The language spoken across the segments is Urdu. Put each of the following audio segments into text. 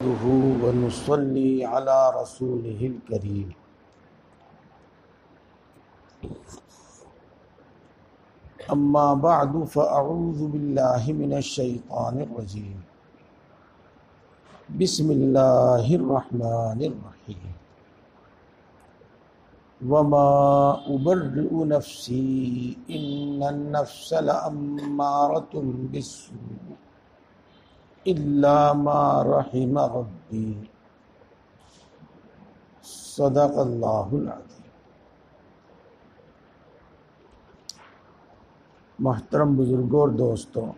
نحمده ونصلي على رسوله الكريم. أما بعد فأعوذ بالله من الشيطان الرجيم. بسم الله الرحمن الرحيم. وما أبرئ نفسي إن النفس لأمارة بالسوء إلا ما رحم ربي. صدق اللہ العظیم. محترم بزرگوں اور دوستوں،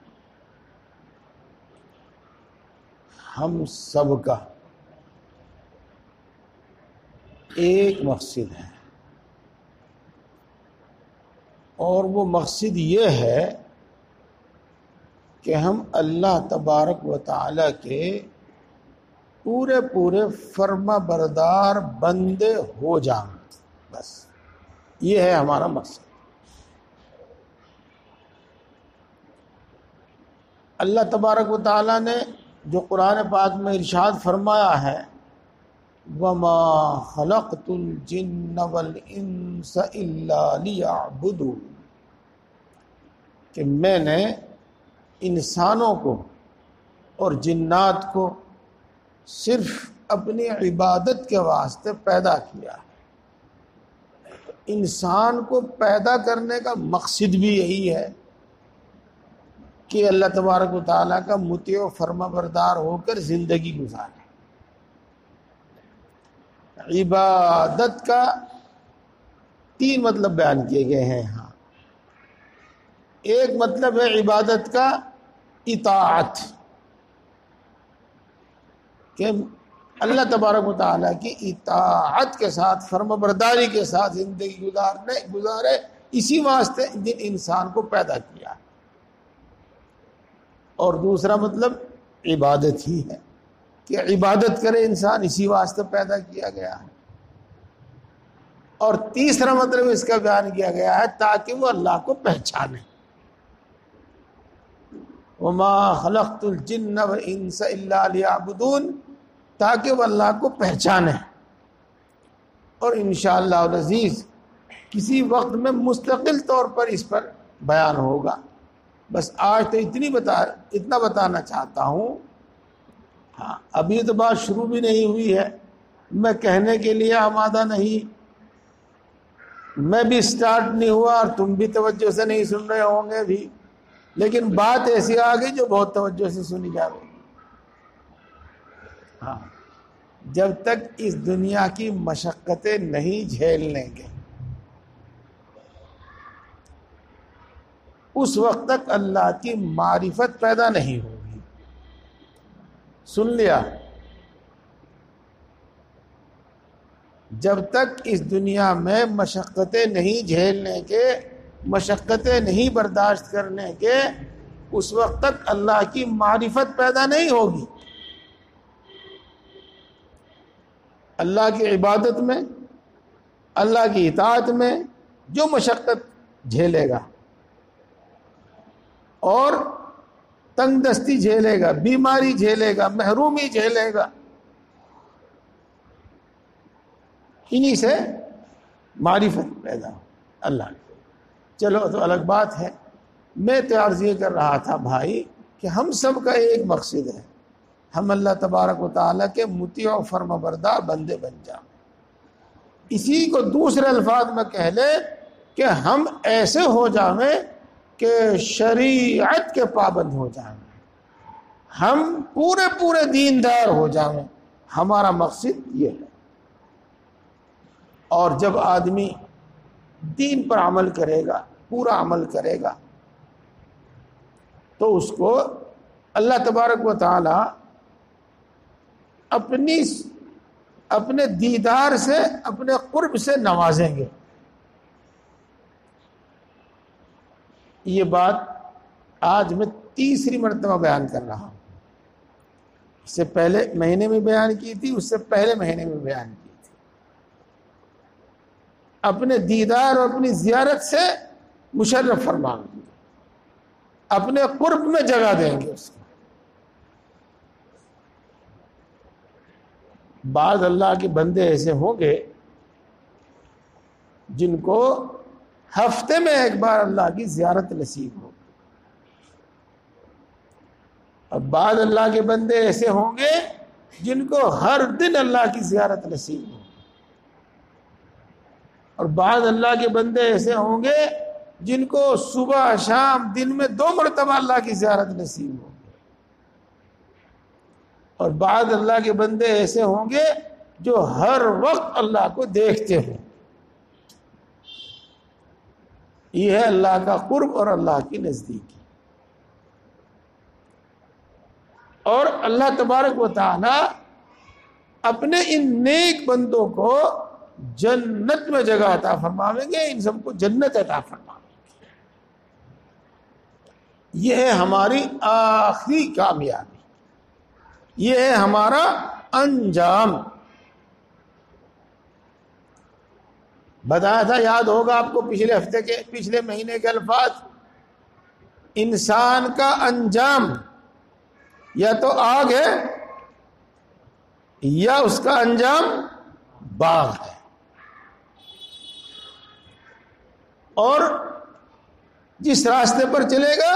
ہم سب کا ایک مقصد ہے، اور وہ مقصد یہ ہے کہ ہم اللہ تبارک و تعالیٰ کے پورے فرما بردار بندے ہو جائیں. بس یہ ہے ہمارا مقصد. اللہ تبارک و تعالیٰ نے جو قرآن پاک میں ارشاد فرمایا ہے، وَمَا خَلَقْتُ الْجِنَّ وَالْإِنسَ إِلَّا لِيَعْبُدُونِ، کہ میں نے انسانوں کو اور جنات کو صرف اپنی عبادت کے واسطے پیدا کیا ہے. انسان کو پیدا کرنے کا مقصد بھی یہی ہے کہ اللہ تبارک و تعالیٰ کا مطیع و فرما بردار ہو کر زندگی گزارے. عبادت کا 3 مطلب بیان کیے گئے ہیں یہاں. ایک مطلب ہے عبادت کا اطاعت، کہ اللہ تبارک و تعالیٰ کی اطاعت کے ساتھ، فرما برداری کے ساتھ زندگی گزارے. اسی واسطے جن انسان کو پیدا کیا. اور دوسرا مطلب عبادت ہی ہے کہ عبادت کرے انسان، اسی واسطے پیدا کیا گیا ہے. اور تیسرا مطلب اس کا بیان کیا گیا ہے تاکہ وہ اللہ کو پہچانے. وَمَا خَلَقْتُ الْجِنَّ وَالْإِنسَ إِلَّا لِيَعْبُدُونَ، تاکہ وہ اللہ کو پہچانے. اور انشاءاللہ العزیز کسی وقت میں مستقل طور پر اس پر بیان ہوگا. بس آج تو اتنا بتانا چاہتا ہوں. ہاں، ابھی تو بات شروع بھی نہیں ہوئی ہے، میں کہنے کے لیے آمادہ نہیں، میں بھی سٹارٹ نہیں ہوا، اور تم بھی توجہ سے نہیں سن رہے ہوں گے بھی، لیکن بات ایسی آ گئی جو بہت توجہ سے سنی جا رہی ہے. ہاں، جب تک اس دنیا کی مشقتیں نہیں جھیل لیں گے اس وقت تک اللہ کی معرفت پیدا نہیں ہوگی. سن لیا؟ جب تک اس دنیا میں مشقتیں نہیں جھیلنے کے، مشقتیں نہیں برداشت کرنے کے، اس وقت تک اللہ کی معرفت پیدا نہیں ہوگی. اللہ کی عبادت میں، اللہ کی اطاعت میں جو مشقت جھیلے گا اور تنگ دستی جھیلے گا، بیماری جھیلے گا، محرومی جھیلے گا، انہی سے معرفت پیدا ہو اللہ کی. چلو تو الگ بات ہے. میں تو عرض یہ کر رہا تھا بھائی کہ ہم سب کا ایک مقصد ہے، ہم اللہ تبارک و تعالیٰ کے مطیع و فرما بردار بندے بن جائیں. اسی کو دوسرے الفاظ میں کہہ لیں کہ ہم ایسے ہو جائیں کہ شریعت کے پابند ہو جائیں، ہم پورے دیندار ہو جائیں. ہمارا مقصد یہ ہے. اور جب آدمی دین پر عمل کرے گا، پورا عمل کرے گا، تو اس کو اللہ تبارک و تعالی اپنے دیدار سے، اپنے قرب سے نوازیں گے. یہ بات آج میں 3 مرتبہ بیان کر رہا ہوں. اس سے پہلے مہینے میں بیان کی تھی، اس سے پہلے مہینے میں بیان کی تھی. اپنے دیدار اور اپنی زیارت سے مشرف فرمائیں گے، اپنے قرب میں جگہ دیں گے اس کو. بعض اللہ کے بندے ایسے ہوں گے جن کو ہفتے میں ایک بار اللہ کی زیارت نصیب ہو، اور بعض اللہ کے بندے ایسے ہوں گے جن کو ہر دن اللہ کی زیارت نصیب ہو، اور بعض اللہ کے بندے ایسے ہوں گے جن کو صبح شام دن میں 2 مرتبہ اللہ کی زیارت نصیب ہو، اور بعض اللہ کے بندے ایسے ہوں گے جو ہر وقت اللہ کو دیکھتے ہیں۔ یہ ہے اللہ کا قرب اور اللہ کی نزدیکی۔ اور اللہ تبارک و تعالی اپنے ان نیک بندوں کو جنت میں جگہ عطا فرمائیں گے، ان سب کو جنت عطا فرمائیں گے۔ یہ ہے ہماری آخری کامیابی، یہ ہے ہمارا انجام۔ بتایا تھا، یاد ہوگا آپ کو پچھلے مہینے کے الفاظ، انسان کا انجام یا تو آگ ہے یا اس کا انجام باغ ہے، اور جس راستے پر چلے گا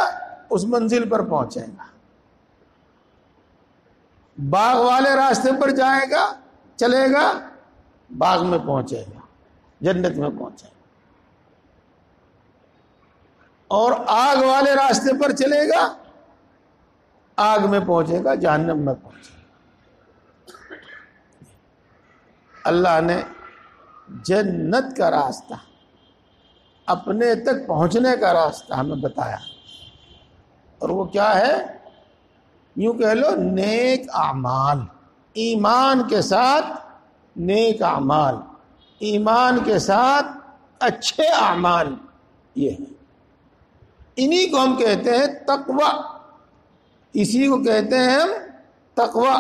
اس منزل پر پہنچے گا۔ باغ والے راستے پر جائے گا، چلے گا، باغ میں پہنچے گا، جنت میں پہنچے گا، اور آگ والے راستے پر چلے گا، آگ میں پہنچے گا، جہنم میں پہنچے گا۔ اللہ نے جنت کا راستہ، اپنے تک پہنچنے کا راستہ ہمیں بتایا، اور وہ کیا ہے؟ یوں کہہ لو نیک اعمال، ایمان کے ساتھ نیک اعمال، ایمان کے ساتھ اچھے اعمال، یہ ہے، انہی کو ہم کہتے ہیں تقوی، اسی کو کہتے ہیں ہم تقوی۔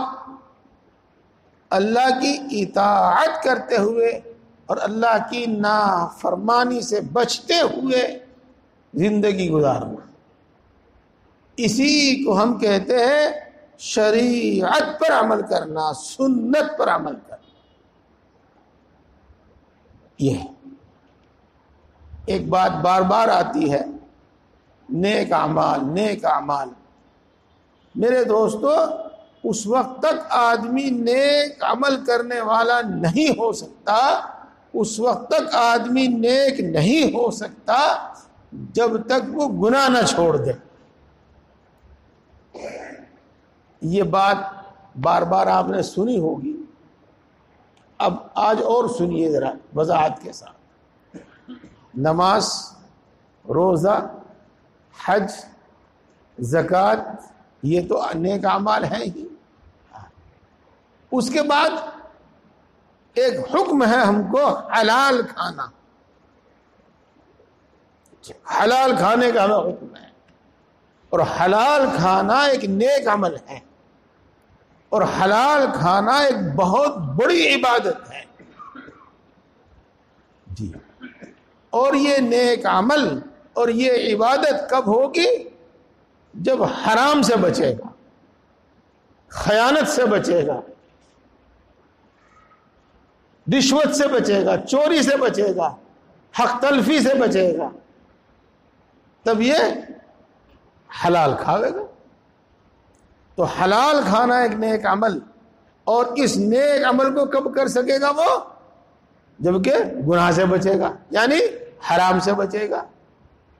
اللہ کی اطاعت کرتے ہوئے اور اللہ کی نافرمانی سے بچتے ہوئے زندگی گزارنا، اسی کو ہم کہتے ہیں شریعت پر عمل کرنا، سنت پر عمل کرنا۔ یہ ایک بات بار بار آتی ہے، نیک اعمال، نیک اعمال۔ میرے دوستو، اس وقت تک آدمی نیک عمل کرنے والا نہیں ہو سکتا، اس وقت تک آدمی نیک نہیں ہو سکتا جب تک وہ گناہ نہ چھوڑ دے۔ یہ بات بار بار آپ نے سنی ہوگی، اب آج اور سنیے ذرا وضاحت کے ساتھ۔ نماز، روزہ، حج، زکوٰۃ، یہ تو نیک اعمال ہیں ہی۔ اس کے بعد ایک حکم ہے ہم کو حلال کھانا، حلال کھانے کا ہمیں حکم ہے، اور حلال کھانا ایک نیک عمل ہے، اور حلال کھانا ایک بہت بڑی عبادت ہے جی۔ اور یہ نیک عمل اور یہ عبادت کب ہوگی؟ جب حرام سے بچے گا، خیانت سے بچے گا، رشوت سے بچے گا، چوری سے بچے گا، حق تلفی سے بچے گا، تب یہ حلال کھاوے گا۔ تو حلال کھانا ایک نیک عمل، اور اس نیک عمل کو کب کر سکے گا وہ؟ جبکہ گناہ سے بچے گا، یعنی حرام سے بچے گا،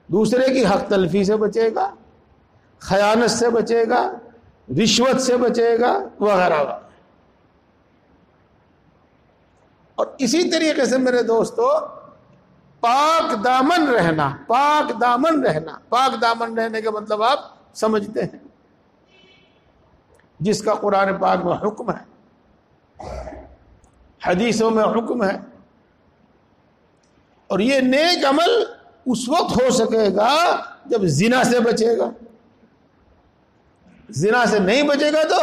دوسرے کی حق تلفی سے بچے گا، خیانت سے بچے گا، رشوت سے بچے گا، وغیرہ وغیرہ۔ اور اسی طریقے سے میرے دوستو، پاک دامن رہنا، پاک دامن رہنا، پاک دامن رہنے کا مطلب آپ سمجھتے ہیں، جس کا قرآن پاک میں حکم ہے، حدیثوں میں حکم ہے۔ اور یہ نیک عمل اس وقت ہو سکے گا جب زنا سے بچے گا، زنا سے نہیں بچے گا تو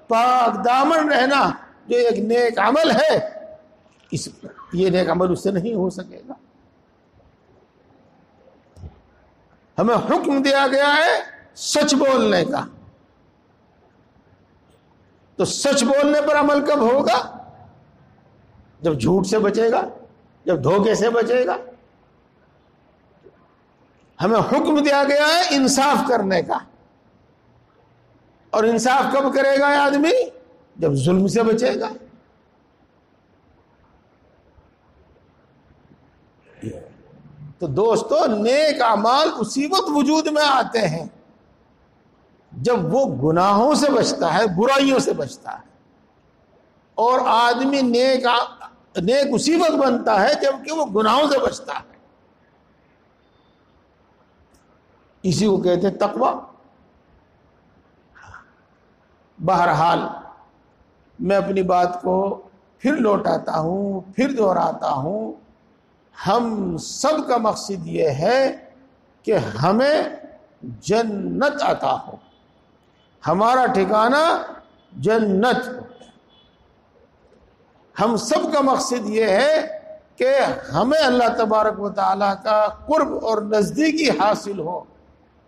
پاک دامن رہنا جو ایک نیک عمل ہے، یہ نیک عمل اس سے نہیں ہو سکے گا۔ ہمیں حکم دیا گیا ہے سچ بولنے کا، تو سچ بولنے پر عمل کب ہوگا؟ جب جھوٹ سے بچے گا، جب دھوکے سے بچے گا. ہمیں حکم دیا گیا ہے انصاف کرنے کا، اور انصاف کب کرے گا آدمی؟ جب ظلم سے بچے گا. تو دوستو، نیک اعمال اسی وقت وجود میں آتے ہیں جب وہ گناہوں سے بچتا ہے، برائیوں سے بچتا ہے. اور آدمی نیک اسی وقت بنتا ہے جب کہ وہ گناہوں سے بچتا ہے. اسی کو کہتے ہیں تقوی. بہرحال میں اپنی بات کو پھر لوٹاتا ہوں، پھر دہراتا ہوں، ہم سب کا مقصد یہ ہے کہ ہمیں جنت عطا ہو، ہمارا ٹھکانہ جنت. ہم سب کا مقصد یہ ہے کہ ہمیں اللہ تبارک و تعالیٰ کا قرب اور نزدیکی حاصل ہو،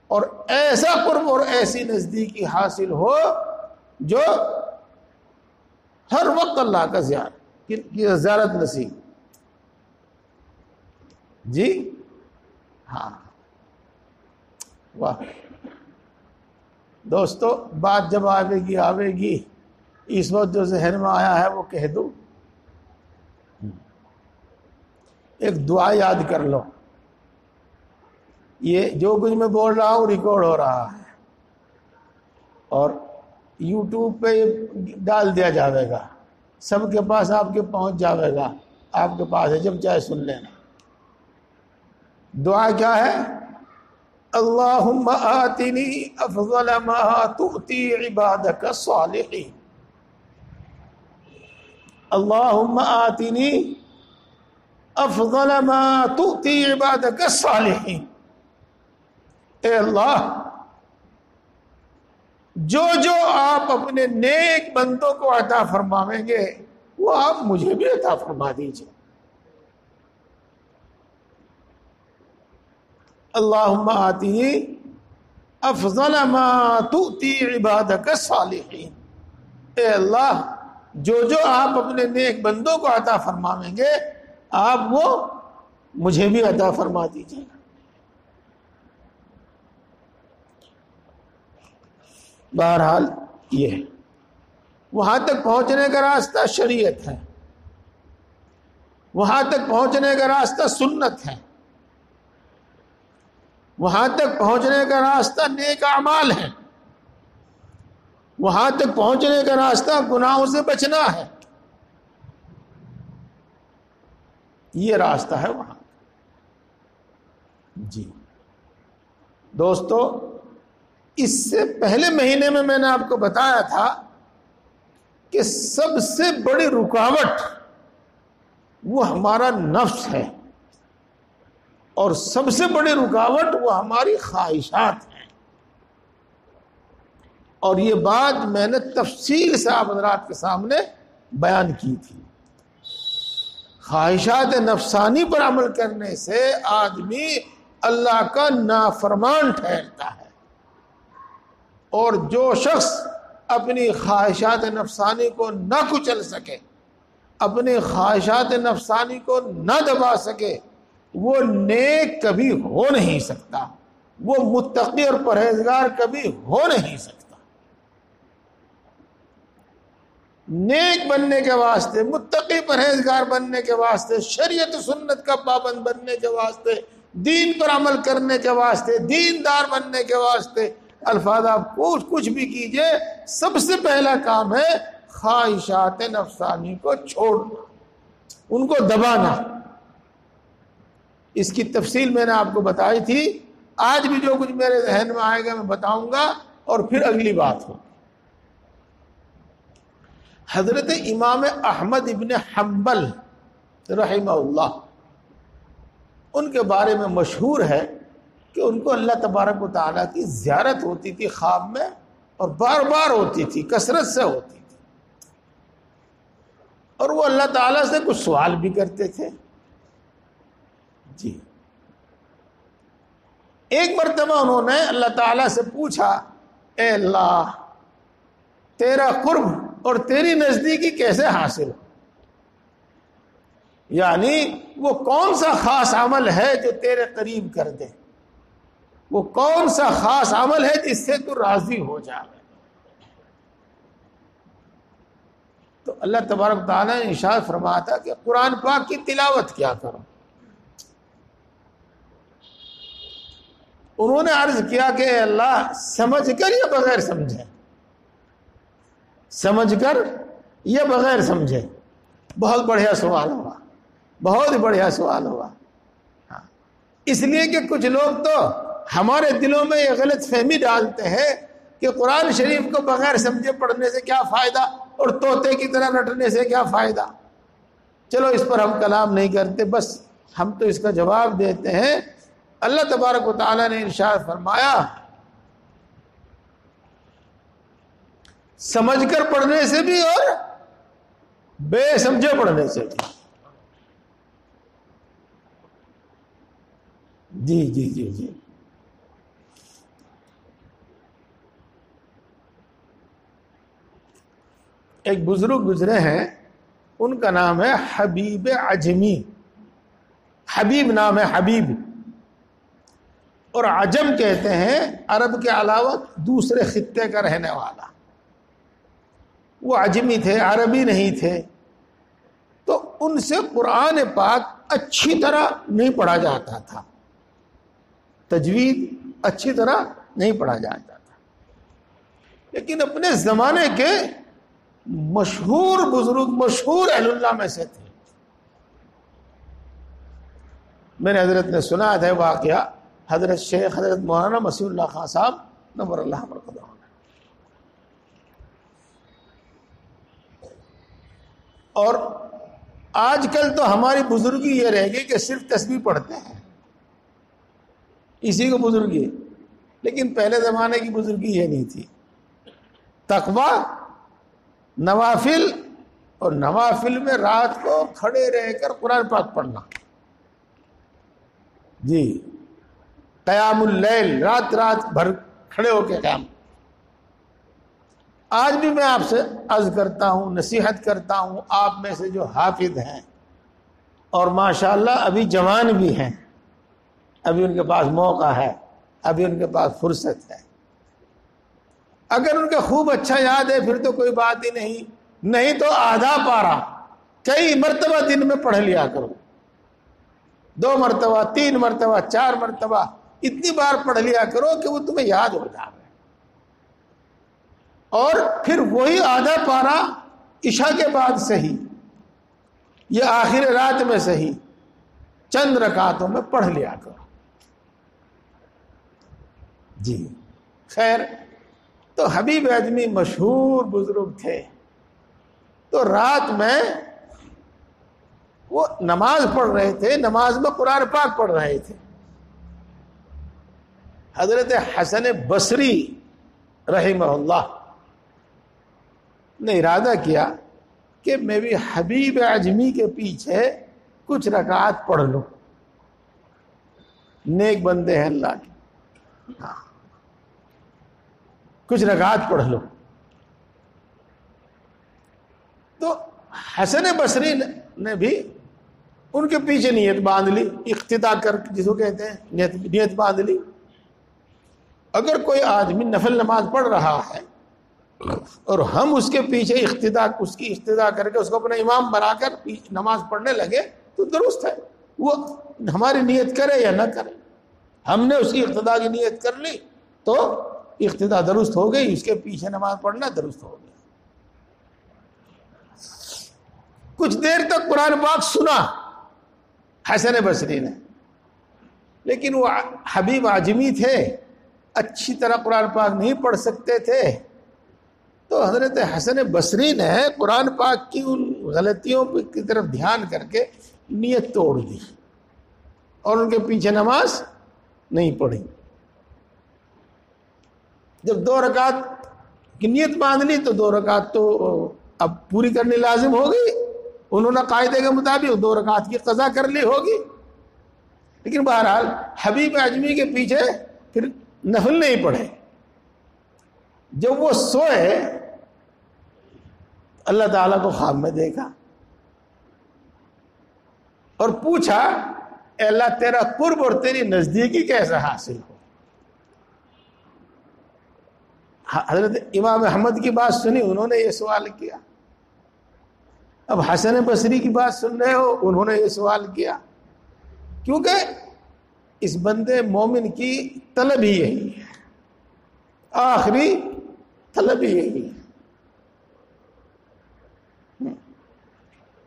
اور ایسا قرب اور ایسی نزدیکی حاصل ہو جو ہر وقت اللہ کا زیارت نصیب. جی ہاں، واہ دوستو، بات جب آوے گی اس وقت جو ذہن میں آیا ہے وہ کہہ دوں. ایک دعا یاد کر لو. یہ جو کچھ میں بول رہا ہوں ریکارڈ ہو رہا ہے اور یوٹیوب پہ ڈال دیا جاوے گا، سب کے پاس آپ کے پہنچ جاوے گا. آپ کے پاس ہے، جب چاہے سن لینا. دعا کیا ہے؟ اللہم آتنی افضل ما تؤتی عبادک الصالحین. اللہم آتنی افضل ما تؤتی عبادک الصالحین. اے اللہ، جو آپ اپنے نیک بندوں کو عطا فرماویں گے وہ آپ مجھے بھی عطا فرما دیجئے. اللہم آتنی افضل ما تؤتی عبادک الصالحین. اے اللہ، جو آپ اپنے نیک بندوں کو عطا فرماویں گے آپ وہ مجھے بھی عطا فرما دیجئے. بہرحال یہ ہے، وہاں تک پہنچنے کا راستہ شریعت ہے، وہاں تک پہنچنے کا راستہ سنت ہے، وہاں تک پہنچنے کا راستہ نیک اعمال ہے، وہاں تک پہنچنے کا راستہ گناہوں سے بچنا ہے. یہ راستہ ہے وہاں. جی دوستو، اس سے پہلے مہینے میں نے آپ کو بتایا تھا کہ سب سے بڑی رکاوٹ وہ ہمارا نفس ہے، اور سب سے بڑی رکاوٹ وہ ہماری خواہشات ہیں. اور یہ بات میں نے تفصیل سے آپ حضرات کے سامنے بیان کی تھی. خواہشات نفسانی پر عمل کرنے سے آدمی اللہ کا نافرمان ٹھہرتا ہے، اور جو شخص اپنی خواہشات نفسانی کو نہ کچل سکے، اپنی خواہشات نفسانی کو نہ دبا سکے، وہ نیک کبھی ہو نہیں سکتا، وہ متقی اور پرہیزگار کبھی ہو نہیں سکتا. نیک بننے کے واسطے، متقی پرہیزگار بننے کے واسطے، شریعت سنت کا پابند بننے کے واسطے، دین پر عمل کرنے کے واسطے، دیندار بننے کے واسطے، الفاظ آپ کچھ بھی کیجئے، سب سے پہلا کام ہے خواہشات نفسانی کو چھوڑنا، ان کو دبانا. اس کی تفصیل میں نے آپ کو بتائی تھی. آج بھی جو کچھ میرے ذہن میں آئے گا میں بتاؤں گا، اور پھر اگلی بات ہو. حضرت امام احمد ابن حنبل رحمہ اللہ، ان کے بارے میں مشہور ہے کہ ان کو اللہ تبارک و تعالیٰ کی زیارت ہوتی تھی خواب میں، اور بار بار ہوتی تھی، کثرت سے ہوتی تھی، اور وہ اللہ تعالیٰ سے کچھ سوال بھی کرتے تھے. جی ایک مرتبہ انہوں نے اللہ تعالیٰ سے پوچھا، اے اللہ، تیرا قرب اور تیری نزدیکی کیسے حاصل ہو؟ یعنی وہ کون سا خاص عمل ہے جو تیرے قریب کر دے، وہ کون سا خاص عمل ہے جس سے تو راضی ہو جائے۔ تو اللہ تبارک تعالیٰ نے ارشاد فرمایا تھا کہ قرآن پاک کی تلاوت کیا کرو۔ انہوں نے عرض کیا کہ اللہ سمجھ کر یا بغیر سمجھے؟ سمجھ کر یا بغیر سمجھے؟ بہت بڑھیا سوال ہوا، بہت بڑھیا سوال ہوا۔ اس لیے کہ کچھ لوگ تو ہمارے دلوں میں یہ غلط فہمی ڈالتے ہیں کہ قرآن شریف کو بغیر سمجھے پڑھنے سے کیا فائدہ اور طوطے کی طرح رٹنے سے کیا فائدہ۔ چلو اس پر ہم کلام نہیں کرتے، بس ہم تو اس کا جواب دیتے ہیں۔ اللہ تبارک و تعالیٰ نے ارشاد فرمایا سمجھ کر پڑھنے سے بھی اور بے سمجھے پڑھنے سے بھی۔ جی جی جی جی ایک بزرگ گزرے ہیں، ان کا نام ہے حبیب عجمی۔ حبیب نام ہے، حبیب، اور عجم کہتے ہیں عرب کے علاوہ دوسرے خطے کا رہنے والا۔ وہ عجمی تھے، عربی نہیں تھے، تو ان سے قرآن پاک اچھی طرح نہیں پڑھا جاتا تھا، تجوید اچھی طرح نہیں پڑھا جاتا تھا، لیکن اپنے زمانے کے مشہور بزرگ، مشہور اہل اللہ میں سے تھے۔ میرے حضرت نے سنا ہے واقعہ، حضرت شیخ حضرت مولانا مسیح اللہ خان صاحب نور اللہ مرقدہ، اور آج کل تو ہماری بزرگی یہ رہ گئی کہ صرف تسبیح پڑھتے ہیں، اسی کو بزرگی، لیکن پہلے زمانے کی بزرگی یہ نہیں تھی۔ تقویٰ، نوافل، اور نوافل میں رات کو کھڑے رہ کر قرآن پاک پڑھنا، جی قیام اللیل، رات بھر کھڑے ہو کے قیام۔ آج بھی میں آپ سے عرض کرتا ہوں، نصیحت کرتا ہوں، آپ میں سے جو حافظ ہیں اور ماشاءاللہ ابھی جوان بھی ہیں، ابھی ان کے پاس موقع ہے، ابھی ان کے پاس فرصت ہے، اگر ان کا خوب اچھا یاد ہے پھر تو کوئی بات ہی نہیں تو آدھا پارا کئی مرتبہ دن میں پڑھ لیا کرو، 2 مرتبہ، 3 مرتبہ، 4 مرتبہ، اتنی بار پڑھ لیا کرو کہ وہ تمہیں یاد ہو جائے، اور پھر وہی آدھا پارا عشاء کے بعد صحیح یا آخر رات میں صحیح چند رکعتوں میں پڑھ لیا کرو۔ جی خیر، تو حبیب عجمی مشہور بزرگ تھے، تو رات میں وہ نماز پڑھ رہے تھے، نماز میں قرآن پاک پڑھ رہے تھے۔ حضرت حسن بصری رحمہ اللہ نے ارادہ کیا کہ میں بھی حبیب عجمی کے پیچھے کچھ رکعات پڑھ لوں، نیک بندے ہیں اللہ کے، ہاں کچھ رکعات پڑھ لو۔ تو حسن بصری نے بھی ان کے پیچھے نیت باندھ لی، اقتدا کر جس کو کہتے ہیں نیت باندھ لی۔ اگر کوئی آدمی نفل نماز پڑھ رہا ہے اور ہم اس کے پیچھے اس کی اقتدا کر کے اس کو اپنا امام بنا کر نماز پڑھنے لگے تو درست ہے، وہ ہماری نیت کرے یا نہ کرے، ہم نے اس کی اقتدا کی نیت کر لی تو اقتدا درست ہو گئی، اس کے پیچھے نماز پڑھنا درست ہو گیا۔ کچھ دیر تک قرآن پاک سنا حسن بصری نے، لیکن وہ حبیب عجمی تھے، اچھی طرح قرآن پاک نہیں پڑھ سکتے تھے، تو حضرت حسن بصری نے قرآن پاک کی ان غلطیوں کی طرف دھیان کر کے نیت توڑ دی اور ان کے پیچھے نماز نہیں پڑھی۔ جب 2 رکعت کی نیت باندھ لی تو 2 رکعت تو اب پوری کرنی لازم ہوگی، انہوں نے قاعدے کے مطابق 2 رکعت کی قضا کر لی ہوگی، لیکن بہرحال حبیب اعظمی کے پیچھے پھر نفل نہیں پڑھے۔ جب وہ سوئے اللہ تعالیٰ کو خواب میں دیکھا، اور پوچھا اے اللہ تیرا قرب اور تیری نزدیکی کیسے حاصل ہو. حضرت امام احمد کی بات سنی، انہوں نے یہ سوال کیا. اب حسن بصری کی بات سن رہے ہو، انہوں نے یہ سوال کیا. کیونکہ اس بندے مومن کی طلب ہی یہی ہے، آخری طلب ہی یہی ہے.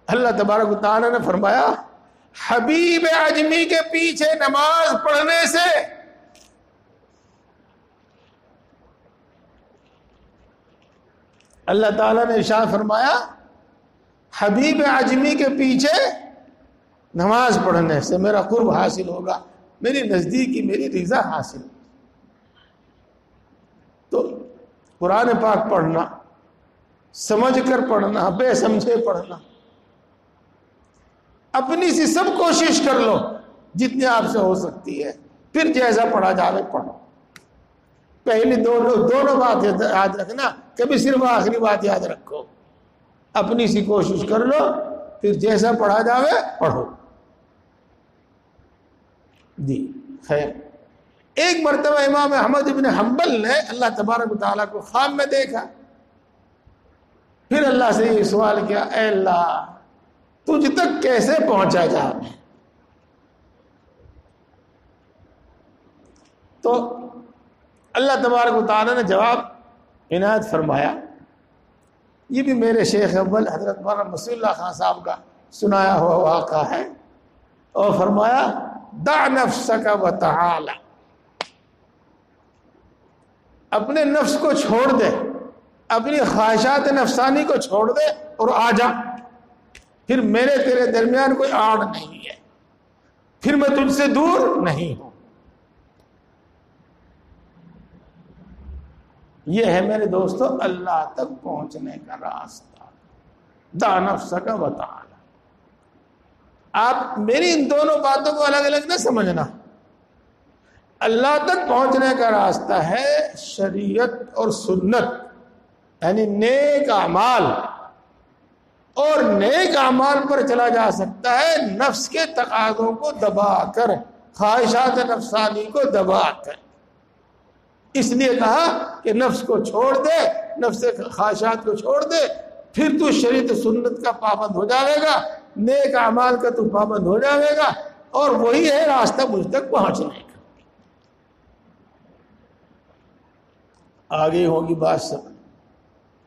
اللہ تبارک و تعالی نے فرمایا حبیب اجمی کے پیچھے نماز پڑھنے سے اللہ تعالیٰ نے ارشاد فرمایا حبیب اجمی کے پیچھے نماز پڑھنے سے میرا قرب حاصل ہوگا، میری نزدیکی، میری رضا حاصل. تو قرآن پاک پڑھنا، سمجھ کر پڑھنا، بے سمجھے پڑھنا. اپنی سی سب کوشش کر لو جتنی آپ سے ہو سکتی ہے، پھر جیسا پڑھا جاوے پڑھو. پہلی دونوں بات یاد رکھنا، کبھی صرف آخری بات یاد رکھو. اپنی سی کوشش کر لو، پھر جیسا پڑھا جاوے پڑھو. جی خیر. ایک مرتبہ امام احمد بن حنبل نے اللہ تبارک و تعالیٰ کو خواب میں دیکھا. پھر اللہ سے یہ سوال کیا اے اللہ تجھ تک کیسے پہنچا جائے. تو اللہ تبارک و تعالیٰ نے جواب عنایت فرمایا. یہ بھی میرے شیخ اول حضرت مولانا مسیح اللہ خان صاحب کا سنایا ہوا واقعہ ہے. اور فرمایا دع نفسک وتعال، اپنے نفس کو چھوڑ دے، اپنی خواہشات نفسانی کو چھوڑ دے اور آ جا، پھر میرے تیرے درمیان کوئی آڑ نہیں ہے، پھر میں تجھ سے دور نہیں ہوں. یہ ہے میرے دوستو اللہ تک پہنچنے کا راستہ. دع نفسک وتعال. آپ میری ان دونوں باتوں کو الگ الگ نہ سمجھنا. اللہ تک پہنچنے کا راستہ ہے شریعت اور سنت، یعنی نیک اعمال. اور نیک اعمال پر چلا جا سکتا ہے نفس کے تقاضوں کو دبا کر، خواہشات نفسانی کو دبا کر. اس لیے کہا کہ نفس کو چھوڑ دے، نفس خواہشات کو چھوڑ دے، پھر تو شریعت سنت کا پابند ہو جائے گا، نیک اعمال کا تو پابند ہو جائے گا، اور وہی ہے راستہ مجھ تک پہنچنے کا. آگے ہوگی بات سب.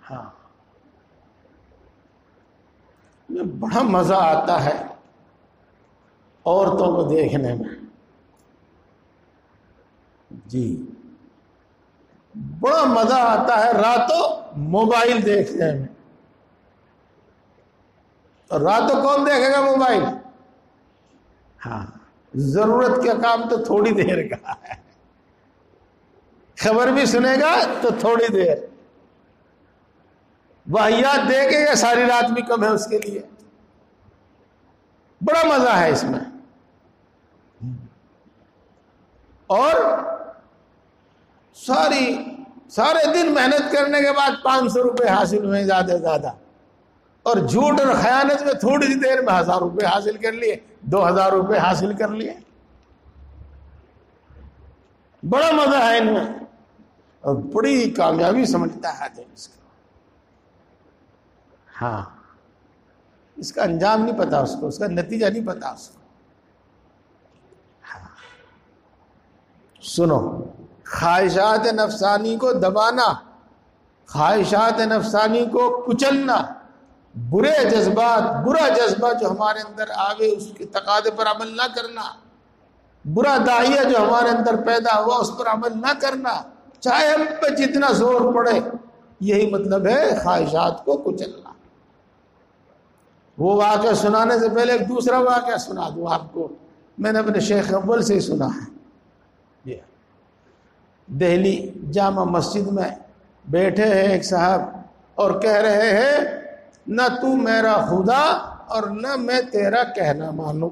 ہاں بڑا مزہ آتا ہے عورتوں کو دیکھنے میں. جی بڑا مزہ آتا ہے راتوں موبائل دیکھنے میں. اور راتوں کون دیکھے گا موبائل؟ ہاں ضرورت کا کام تو تھوڑی دیر کا ہے، خبر بھی سنے گا تو تھوڑی دیر، واہیات دیکھے گا ساری رات بھی کم ہے اس کے لیے. بڑا مزہ ہے اس میں. اور سارے دن محنت کرنے کے بعد 500 روپے حاصل ہوئے زیادہ سے زیادہ، اور جھوٹ اور خیانت میں تھوڑی سی دیر میں 1000 روپے حاصل کر لیے، 2000 روپے حاصل کر لیے. بڑا مزہ ہے ان میں، اور بڑی کامیابی سمجھتا ہے آدمی اس کو. ہاں اس کا انجام نہیں پتا اس کو، اس کا نتیجہ نہیں پتا اس کو. ہاں سنو، خواہشات نفسانی کو دبانا، خواہشات نفسانی کو کچلنا، برے جذبات، برا جذبہ جو ہمارے اندر آوے اس کے تقاضے پر عمل نہ کرنا، برا داعیہ جو ہمارے اندر پیدا ہوا اس پر عمل نہ کرنا، چاہے ہم پہ جتنا زور پڑے. یہی مطلب ہے خواہشات کو کچلنا. وہ واقعہ سنانے سے پہلے ایک دوسرا واقعہ سنا دوں آپ کو. میں نے اپنے شیخ اول سے ہی سنا ہے. دہلی جامع مسجد میں بیٹھے ہیں ایک صاحب اور کہہ رہے ہیں نہ تو میرا خدا اور نہ میں تیرا کہنا مانوں.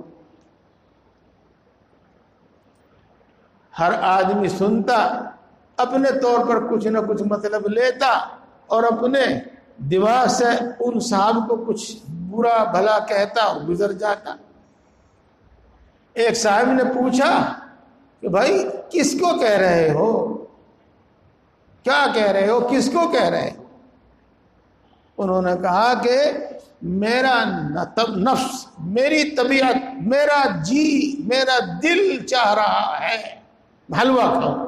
ہر آدمی سنتا، اپنے طور پر کچھ نہ کچھ مطلب لیتا، اور اپنے دماغ سے ان صاحب کو کچھ برا بھلا کہتا اور گزر جاتا. ایک صاحب نے پوچھا کہ بھائی کس کو کہہ رہے ہو، کیا کہہ رہے ہو، کس کو کہہ رہے ہو؟ انہوں نے کہا کہ میرا نفس، میری طبیعت، میرا جی، میرا دل چاہ رہا ہے حلوہ کھاؤں،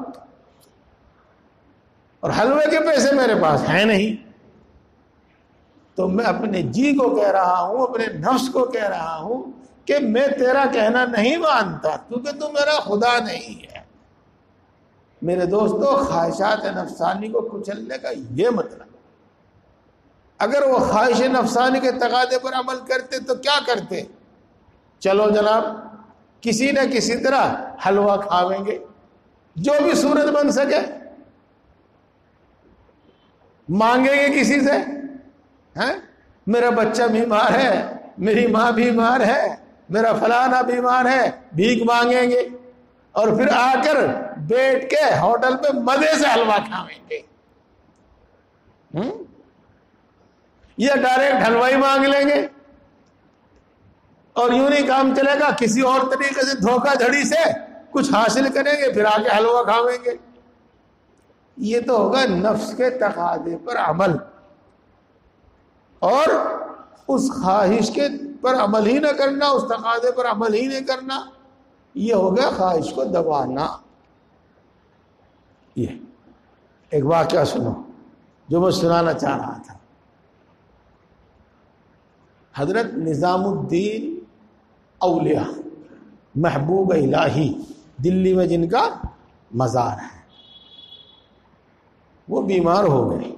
اور حلوے کے پیسے میرے پاس ہیں نہیں، تو میں اپنے جی کو کہہ رہا ہوں، اپنے نفس کو کہہ رہا ہوں کہ میں تیرا کہنا نہیں مانتا کیونکہ تو میرا خدا نہیں ہے۔ میرے دوستو، خواہشات نفسانی کو کچلنے کا یہ مطلب، اگر وہ خواہش نفسانی کے تقاضے پر عمل کرتے تو کیا کرتے؟ چلو جناب کسی نہ کسی طرح حلوہ کھاویں گے، جو بھی صورت بن سکے، مانگیں گے کسی سے، میرا بچہ بیمار ہے، میری ماں بیمار ہے، میرا فلانا بیمار ہے، بھیک مانگیں گے، اور پھر آ کر بیٹھ کے ہوٹل پہ مزے سے حلوہ کھاویں گے، یا ڈائریکٹ حلوائی مانگ لیں گے، اور یوں نہیں کام چلے گا، کسی اور طریقے سے دھوکہ دھڑی سے کچھ حاصل کریں گے، پھر آ کے حلوہ کھاویں گے۔ یہ تو ہوگا نفس کے تقاضے پر عمل، اور اس خواہش کے پر عمل ہی نہ کرنا، اس تقاضے پر عمل ہی نہیں کرنا، یہ ہو گیا خواہش کو دبانا۔ یہ ایک واقعہ سنو جو میں سنانا چاہ رہا تھا۔ حضرت نظام الدین اولیاء محبوب الہی دلی میں جن کا مزار ہے، وہ بیمار ہو گئے،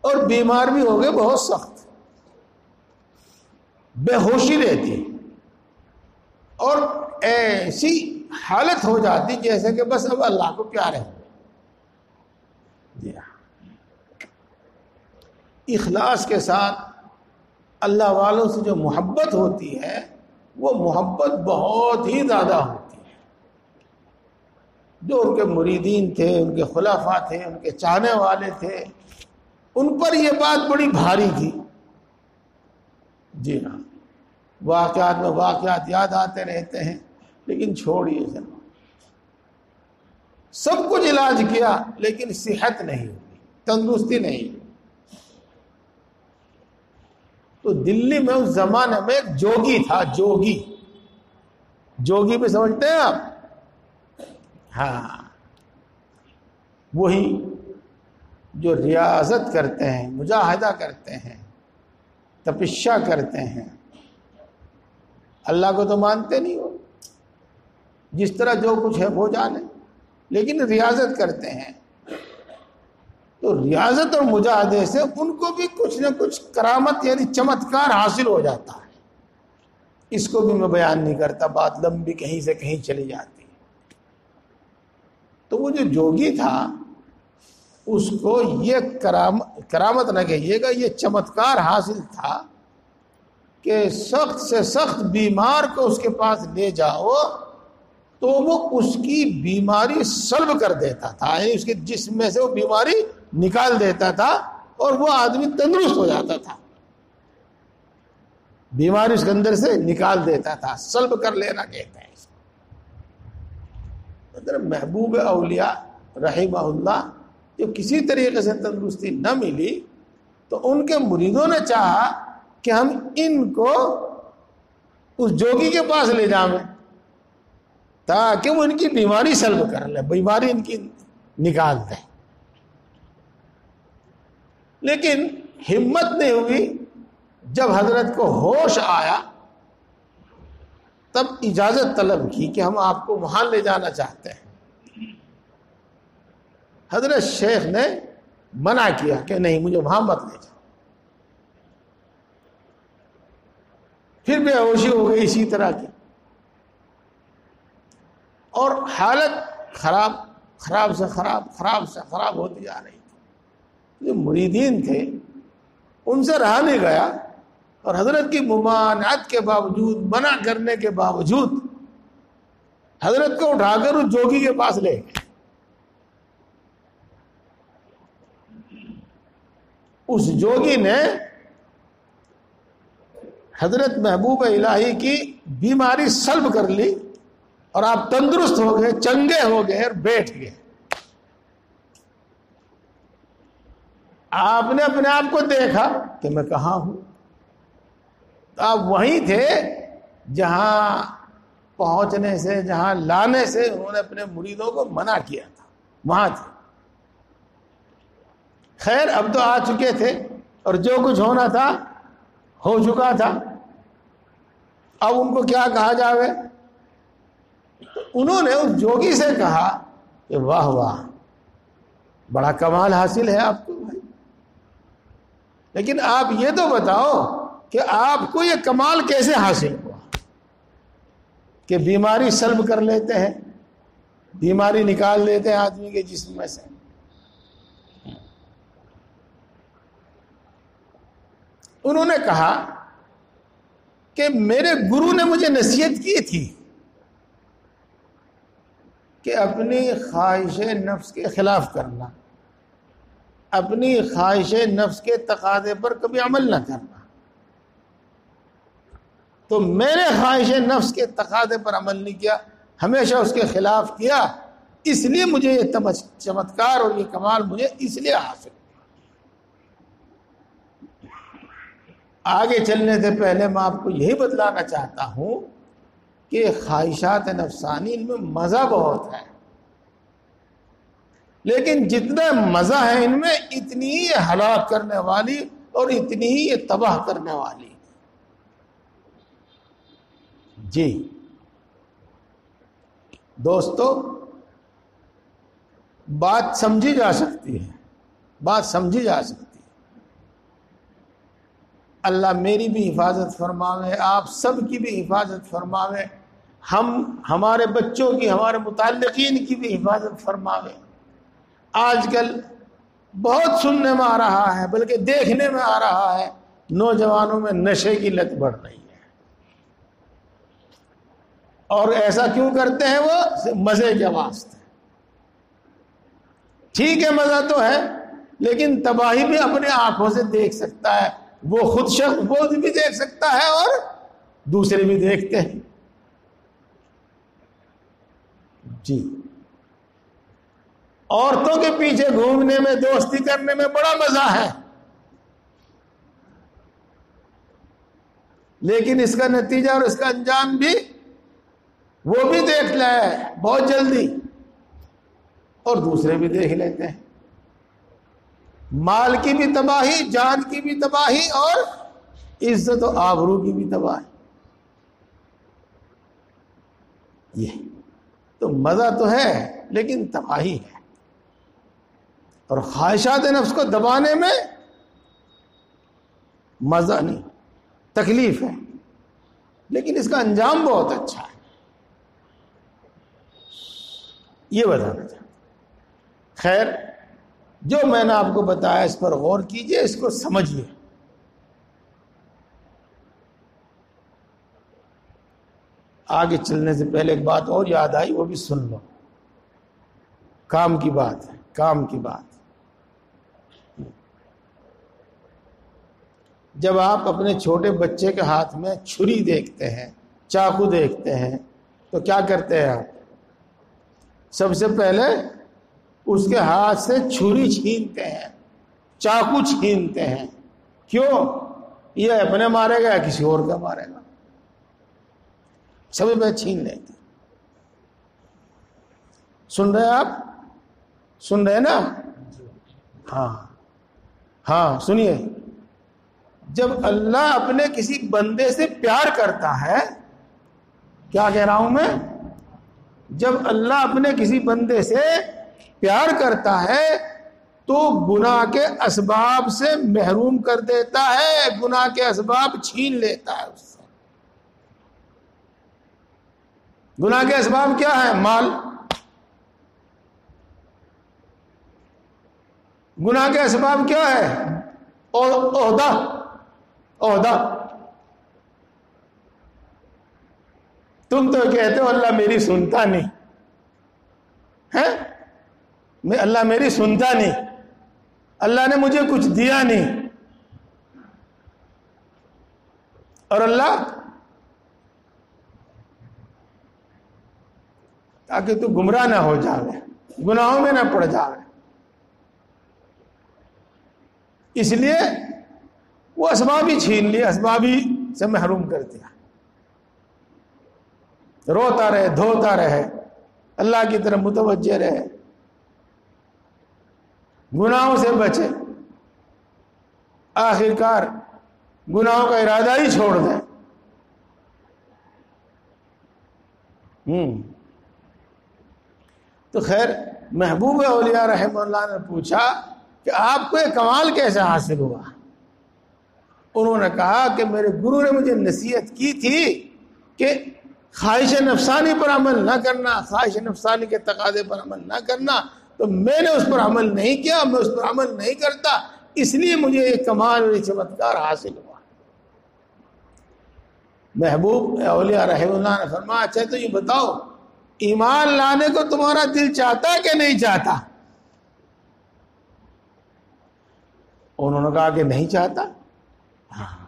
اور بیمار بھی ہو گئے بہت سخت، بے ہوشی رہتی، اور ایسی حالت ہو جاتی جیسے کہ بس اب اللہ کو پیارے ہو۔ جی ہاں، اخلاص کے ساتھ اللہ والوں سے جو محبت ہوتی ہے وہ محبت بہت ہی زیادہ ہوتی ہے۔ جو ان کے مریدین تھے، ان کے خلفاء تھے، ان کے چاہنے والے تھے، ان پر یہ بات بڑی بھاری تھی۔ جی ہاں، واقعات میں واقعات یاد آتے رہتے ہیں، لیکن چھوڑیے چلو، سب کچھ علاج کیا لیکن صحت نہیں ہوئی، تندرستی نہیں ہوئی۔ تو دلی میں اس زمانے میں ایک جوگی تھا، جوگی بھی سمجھتے ہیں آپ؟ ہاں، وہی جو ریاضت کرتے ہیں، مجاہدہ کرتے ہیں، تپسیا کرتے ہیں، اللہ کو تو مانتے نہیں ہو، جس طرح جو کچھ ہے وہ جانے، لیکن ریاضت کرتے ہیں۔ تو ریاضت اور مجاہدے سے ان کو بھی کچھ نہ کچھ کرامت یعنی چمتکار حاصل ہو جاتا ہے۔ اس کو بھی میں بیان نہیں کرتا، بات لمبی کہیں سے کہیں چلی جاتی۔ تو وہ جو جوگی تھا اس کو یہ کرامت نہ کہیے گا، یہ چمتکار حاصل تھا کہ سخت سے سخت بیمار کو اس کے پاس لے جاؤ تو وہ اس کی بیماری سلب کر دیتا تھا، یعنی اس کے جسم میں سے وہ بیماری نکال دیتا تھا، اور وہ آدمی تندرست ہو جاتا تھا۔ بیماری اس کے اندر سے نکال دیتا تھا، سلب کر لینا کہتے ہیں اس کو۔ محبوب اولیاء رحمہ اللہ جو کسی طریقے سے تندرستی نہ ملی تو ان کے مریدوں نے چاہا کہ ہم ان کو اس جوگی کے پاس لے جائیں تاکہ وہ ان کی بیماری سلب کر لے، بیماری ان کی نکال دے، لیکن ہمت نہیں ہوئی۔ جب حضرت کو ہوش آیا تب اجازت طلب کی کہ ہم آپ کو وہاں لے جانا چاہتے ہیں۔ حضرت شیخ نے منع کیا کہ نہیں، مجھے وہاں مت لے جاؤ۔ پھر بے ہوشی ہو گئی اسی طرح کی، اور حالت خراب سے خراب ہوتی جا رہی تھی۔ جو مریدین تھے ان سے رہا نہیں گیا، اور حضرت کی ممانعت کے باوجود، منع کرنے کے باوجود حضرت کو اٹھا کر اس جوگی کے پاس لے گئے۔ اس جوگی نے حضرت محبوب الہی کی بیماری سلب کر لی اور آپ تندرست ہو گئے، چنگے ہو گئے اور بیٹھ گئے. آپ نے اپنے آپ کو دیکھا کہ میں کہاں ہوں. تو آپ وہیں تھے جہاں پہنچنے سے، جہاں لانے سے انہوں نے اپنے مریدوں کو منع کیا تھا، وہاں تھے. خیر اب تو آ چکے تھے اور جو کچھ ہونا تھا ہو چکا تھا. اب ان کو کیا کہا جاوے؟ انہوں نے اس جوگی سے کہا کہ واہ واہ، بڑا کمال حاصل ہے آپ کو بھائی، لیکن آپ یہ تو بتاؤ کہ آپ کو یہ کمال کیسے حاصل ہوا کہ بیماری سلب کر لیتے ہیں، بیماری نکال لیتے ہیں آدمی کے جسم میں سے. انہوں نے کہا کہ میرے گرو نے مجھے نصیحت کی تھی کہ اپنی خواہش نفس کے خلاف کرنا، اپنی خواہش نفس کے تقاضے پر کبھی عمل نہ کرنا. تو میں نے خواہش نفس کے تقاضے پر عمل نہیں کیا، ہمیشہ اس کے خلاف کیا، اس لیے مجھے یہ چمتکار اور یہ کمال مجھے اس لیے حاصل. آگے چلنے سے پہلے میں آپ کو یہی بتلانا چاہتا ہوں کہ خواہشات نفسانی ان میں مزہ بہت ہے، لیکن جتنا مزہ ہے ان میں اتنی ہی ہلاک کرنے والی اور اتنی ہی یہ تباہ کرنے والی. جی دوستو، بات سمجھی جا سکتی ہے، بات سمجھی جا سکتی ہے. اللہ میری بھی حفاظت فرماوے، آپ سب کی بھی حفاظت فرماوے، ہمارے بچوں کی، ہمارے متعلقین کی بھی حفاظت فرماوے. آج کل بہت سننے میں آ رہا ہے، بلکہ دیکھنے میں آ رہا ہے، نوجوانوں میں نشے کی لت بڑھ رہی ہے. اور ایسا کیوں کرتے ہیں؟ وہ مزے کے واسطے. ٹھیک ہے مزہ تو ہے، لیکن تباہی بھی اپنے آنکھوں سے دیکھ سکتا ہے، وہ خود شخص وہ بھی دیکھ سکتا ہے اور دوسرے بھی دیکھتے ہیں. جی عورتوں کے پیچھے گھومنے میں، دوستی کرنے میں بڑا مزہ ہے، لیکن اس کا نتیجہ اور اس کا انجام بھی وہ بھی دیکھ لے بہت جلدی اور دوسرے بھی دیکھ لیتے ہیں. مال کی بھی تباہی، جان کی بھی تباہی اور عزت و آبرو کی بھی تباہی. یہ تو مزہ تو ہے لیکن تباہی ہے. اور خواہشات نفس کو دبانے میں مزہ نہیں، تکلیف ہے، لیکن اس کا انجام بہت اچھا ہے. یہ بتانا چاہتا. خیر جو میں نے آپ کو بتایا اس پر غور کیجئے، اس کو سمجھیے. آگے چلنے سے پہلے ایک بات اور یاد آئی، وہ بھی سن لو. کام کی بات ہے، کام کی بات. جب آپ اپنے چھوٹے بچے کے ہاتھ میں چھری دیکھتے ہیں، چاقو دیکھتے ہیں، تو کیا کرتے ہیں آپ؟ سب سے پہلے اس کے ہاتھ سے چھری چھینتے ہیں، چاقو چھینتے ہیں. کیوں؟ یہ اپنے مارے گا یا کسی اور کا مارے گا، سب میں چھین لیتے. سن رہے آپ؟ سن رہے نا؟ ہاں سنیے. جب اللہ اپنے کسی بندے سے پیار کرتا ہے، کیا کہہ رہا ہوں میں؟ جب اللہ اپنے کسی بندے سے پیار کرتا ہے تو گناہ کے اسباب سے محروم کر دیتا ہے، گناہ کے اسباب چھین لیتا ہے اس سے. گناہ کے اسباب کیا ہے؟ مال. گناہ کے اسباب کیا ہے؟ عہدہ. تم تو کہتے ہو اللہ میری سنتا نہیں ہے، اللہ میری سنتا نہیں، اللہ نے مجھے کچھ دیا نہیں. اور اللہ تاکہ تو گمراہ نہ ہو جاوے، گناہوں میں نہ پڑ جاوے، اس لیے وہ اسباب ہی چھین لیے، اسباب ہی سے محروم کر دیا۔ روتا رہے، دھوتا رہے، اللہ کی طرف متوجہ رہے، گناہوں سے بچے، آخر کار گناہوں کا ارادہ ہی چھوڑ دیں۔ تو خیر محبوب اولیاء رحمہ اللہ نے پوچھا کہ آپ کو یہ کمال کیسے حاصل ہوا؟ انہوں نے کہا کہ میرے گرو نے مجھے نصیحت کی تھی کہ خواہش نفسانی پر عمل نہ کرنا، خواہش نفسانی کے تقاضے پر عمل نہ کرنا، تو میں نے اس پر عمل نہیں کیا، میں اس پر عمل نہیں کرتا، اس لیے مجھے یہ کمال اور یہ چمتکار حاصل ہوا۔ محبوب اولیاء رحمہ اللہ نے فرمایا اچھا تو یہ بتاؤ ایمان لانے کو تمہارا دل چاہتا ہے کہ نہیں چاہتا؟ انہوں نے کہا کہ نہیں چاہتا۔ ہاں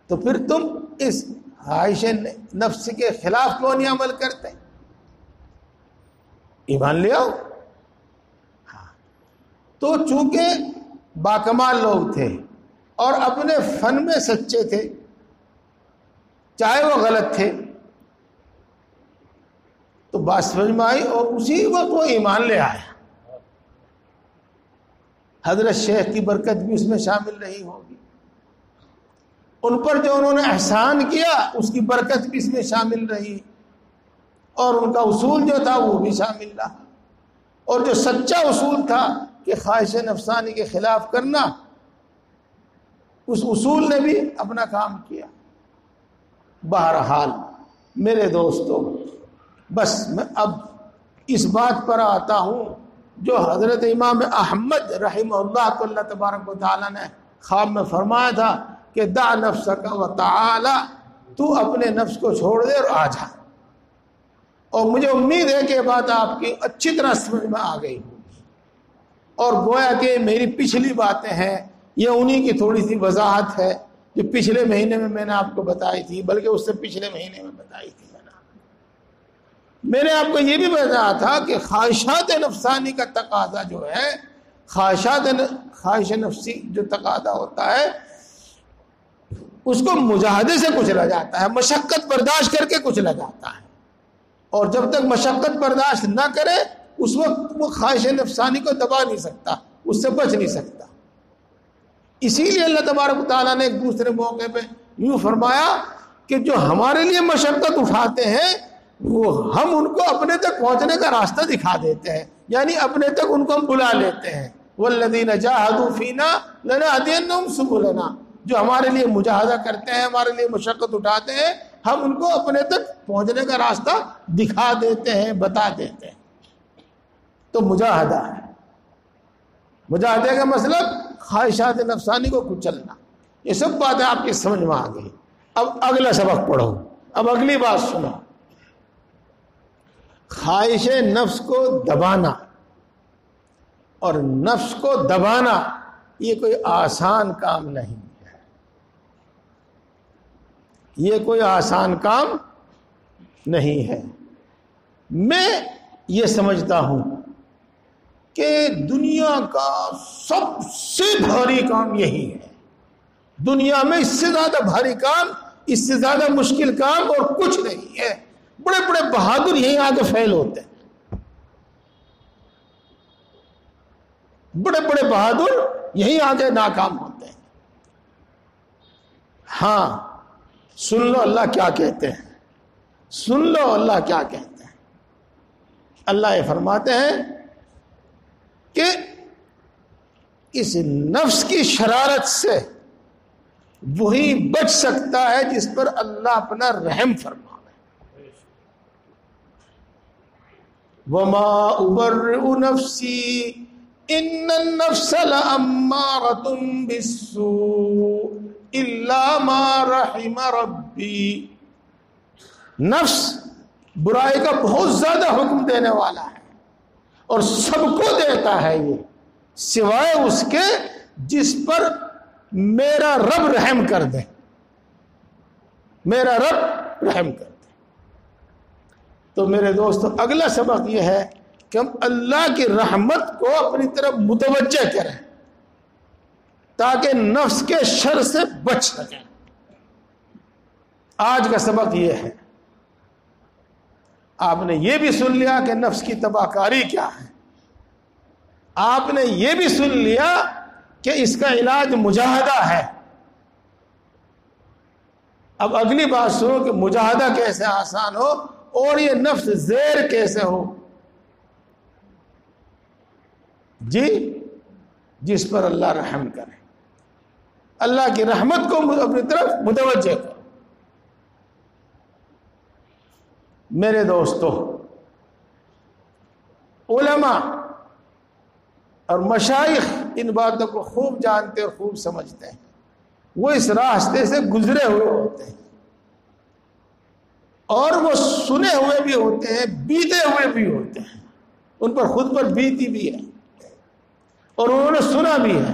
تو پھر تم اس خواہش نفس کے خلاف کیوں نہیں عمل کرتے؟ ایمان لے آؤ۔ ہاں تو چونکہ باکمال لوگ تھے اور اپنے فن میں سچے تھے، چاہے وہ غلط تھے، تو بات سمجھ میں آئی اور اسی وقت وہ ایمان لے آیا۔ حضرت شیخ کی برکت بھی اس میں شامل رہی ہوگی، ان پر جو انہوں نے احسان کیا اس کی برکت بھی اس میں شامل رہی، اور ان کا اصول جو تھا وہ بھی شامل رہا، اور جو سچا اصول تھا کہ خواہش نفسانی کے خلاف کرنا، اس اصول نے بھی اپنا کام کیا۔ بہرحال میرے دوستو، بس میں اب اس بات پر آتا ہوں جو حضرت امام احمد رحمہ اللہ کو اللہ تبارک و تعالیٰ نے خواب میں فرمایا تھا کہ دع نفسک وتعالی، تو اپنے نفس کو چھوڑ دے اور آ جا۔ اور مجھے امید ہے کہ یہ بات آپ کی اچھی طرح سمجھ میں آ گئی ہوگی، اور گویا کہ میری پچھلی باتیں ہیں یہ انہی کی تھوڑی سی وضاحت ہے جو پچھلے مہینے میں نے آپ کو بتائی تھی، بلکہ اس سے پچھلے مہینے میں بتائی تھی۔ میں نے آپ کو یہ بھی بتایا تھا کہ خواہشات نفسانی کا تقاضا جو ہے، خواہش نفسی جو تقاضا ہوتا ہے اس کو مجاہدے سے کچلا جاتا ہے، مشقت برداشت کر کے کچلا جاتا ہے، اور جب تک مشقت برداشت نہ کرے اس وقت وہ خواہش نفسانی کو دبا نہیں سکتا، اس سے بچ نہیں سکتا۔ اسی لیے اللہ تبارک و تعالیٰ نے ایک دوسرے موقع پہ یوں فرمایا کہ جو ہمارے لیے مشقت اٹھاتے ہیں وہ ہم ان کو اپنے تک پہنچنے کا راستہ دکھا دیتے ہیں، یعنی اپنے تک ان کو ہم بلا لیتے ہیں۔ والذین جاہدوا فینا لنہدینہم سبلنا، جو ہمارے لیے مجاہدہ کرتے ہیں، ہمارے لیے مشقت اٹھاتے ہیں، ہم ان کو اپنے تک پہنچنے کا راستہ دکھا دیتے ہیں، بتا دیتے ہیں۔ تو مجاہدہ ہے، مجاہدے کا مطلب خواہشات نفسانی کو کچلنا۔ یہ سب باتیں آپ کی سمجھ میں آ گئی۔ اب اگلا سبق پڑھو، اب اگلی بات سنو۔ خواہش نفس کو دبانا اور نفس کو دبانا یہ کوئی آسان کام نہیں ہے، یہ کوئی آسان کام نہیں ہے۔ میں یہ سمجھتا ہوں کہ دنیا کا سب سے بھاری کام یہی ہے، دنیا میں اس سے زیادہ بھاری کام، اس سے زیادہ مشکل کام اور کچھ نہیں ہے۔ بڑے بڑے بہادر یہیں آگے فیل ہوتے ہیں، بڑے بڑے بہادر یہیں آگے ناکام ہوتے ہیں۔ ہاں سن لو اللہ کیا کہتے ہیں، سن لو اللہ کیا کہتے ہیں۔ اللہ یہ فرماتے ہیں کہ اس نفس کی شرارت سے وہی بچ سکتا ہے جس پر اللہ اپنا رحم فرمائے۔ وَمَا أُبَرِّئُ نَفْسِي إِنَّ النَّفْسَ لَأَمَّارَةٌ بِالسُّوءِ إِلَّا مَا رَحِمَ رَبِّي، نفس برائی کا بہت زیادہ حکم دینے والا ہے، اور سب کو دیتا ہے یہ، سوائے اس کے جس پر میرا رب رحم کر دے۔ میرا رب رحم کر دے۔ تو میرے دوستو اگلا سبق یہ ہے کہ ہم اللہ کی رحمت کو اپنی طرف متوجہ کریں تاکہ نفس کے شر سے بچ سکیں۔ آج کا سبق یہ ہے، آپ نے یہ بھی سن لیا کہ نفس کی تباہ کاری کیا ہے، آپ نے یہ بھی سن لیا کہ اس کا علاج مجاہدہ ہے۔ اب اگلی بات سنو کہ مجاہدہ کیسے آسان ہو اور یہ نفس زیر کیسے ہو۔ جی، جس پر اللہ رحم کرے، اللہ کی رحمت کو اپنی طرف متوجہ کرو۔ میرے دوستو، علماء اور مشائخ ان باتوں کو خوب جانتے اور خوب سمجھتے ہیں، وہ اس راستے سے گزرے ہوئے ہوتے ہیں اور وہ سنے ہوئے بھی ہوتے ہیں، بیتے ہوئے بھی ہوتے ہیں، ان پر خود پر بیتی بھی ہے اور انہوں نے سنا بھی ہے،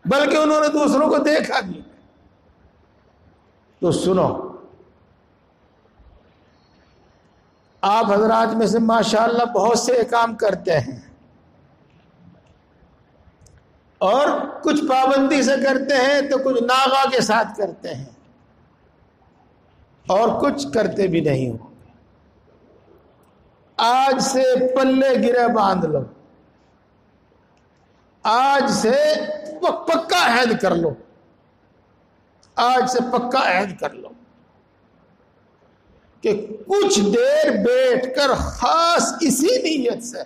بلکہ انہوں نے دوسروں کو دیکھا بھی ہے۔ تو سنو، آپ حضرات میں سے ماشاءاللہ بہت سے کام کرتے ہیں اور کچھ پابندی سے کرتے ہیں تو کچھ ناغہ کے ساتھ کرتے ہیں اور کچھ کرتے بھی نہیں ہو۔ آج سے پلے گرے باندھ لو، آج سے پکا عہد کر لو، آج سے پکا عہد کر لو کہ کچھ دیر بیٹھ کر خاص اسی نیت سے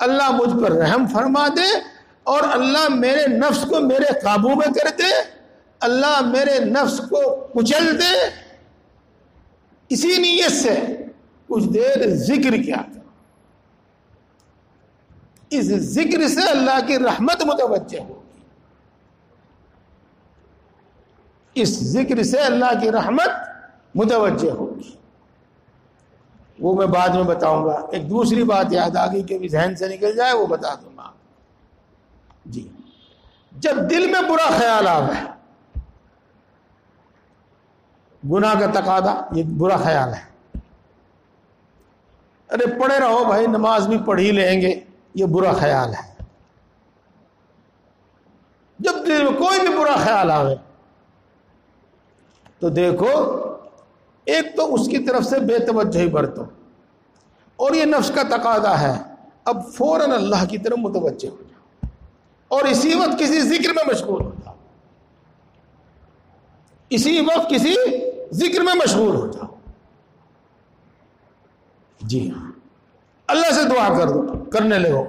اللہ مجھ پر رحم فرما دے اور اللہ میرے نفس کو میرے قابو میں کر دے، اللہ میرے نفس کو کچل دے، اسی نیت سے کچھ دیر ذکر کیا کرو۔ اس ذکر سے اللہ کی رحمت متوجہ ہوگی، اس ذکر سے اللہ کی رحمت متوجہ ہوگی۔ وہ میں بعد میں بتاؤں گا، ایک دوسری بات یاد آ گئی کہ بھی ذہن سے نکل جائے، وہ بتا دوں گا۔ جی، جب دل میں برا خیال آوے، گناہ کا تقاضا یہ برا خیال ہے، ارے پڑھے رہو بھائی، نماز بھی پڑھ ہی لیں گے، یہ برا خیال ہے۔ جب دل میں کوئی بھی برا خیال آوے تو دیکھو، ایک تو اس کی طرف سے بے توجہی برتو، اور یہ نفس کا تقاضا ہے، اب فوراً اللہ کی طرف متوجہ ہو جاؤ اور اسی وقت کسی ذکر میں مشغول ہو جاؤ، اسی وقت کسی ذکر میں مشغول ہو جاؤ۔ جی ہاں، اللہ سے دعا کر دو، کرنے لگو۔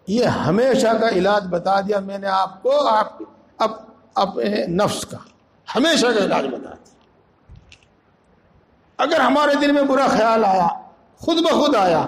یہ ہمیشہ کا علاج بتا دیا میں نے آپ کو، اپنے نفس کا ہمیشہ کا علاج بتا دیا۔ اگر ہمارے دل میں برا خیال آیا، خود بخود آیا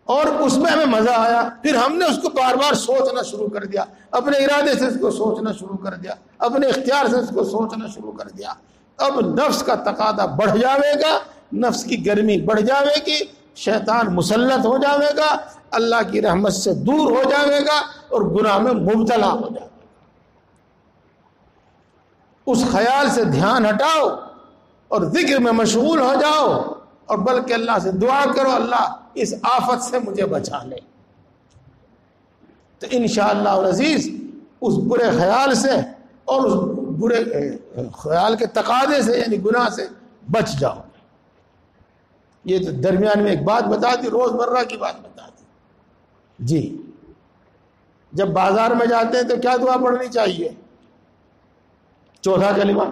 اور اس میں ہمیں مزہ آیا، پھر ہم نے اس کو بار بار سوچنا شروع کر دیا، اپنے ارادے سے اس کو سوچنا شروع کر دیا، اپنے اختیار سے اس کو سوچنا شروع کر دیا، اب نفس کا تقاضا بڑھ جاوے گا، نفس کی گرمی بڑھ جاوے گی، شیطان مسلط ہو جاوے گا، اللہ کی رحمت سے دور ہو جاوے گا اور گناہ میں مبتلا ہو جائے گا۔ اس خیال سے دھیان ہٹاؤ اور ذکر میں مشغول ہو جاؤ، اور بلکہ اللہ سے دعا کرو، اللہ اس آفت سے مجھے بچا لے۔ تو انشاءاللہ العزیز اس برے خیال سے اور اس برے خیال کے تقاضے سے یعنی گناہ سے بچ جاؤ۔ یہ تو درمیان میں ایک بات بتا دی، روزمرہ کی بات بتا دی۔ جی، جب بازار میں جاتے ہیں تو کیا دعا پڑھنی چاہیے؟ چوتھا کلمہ۔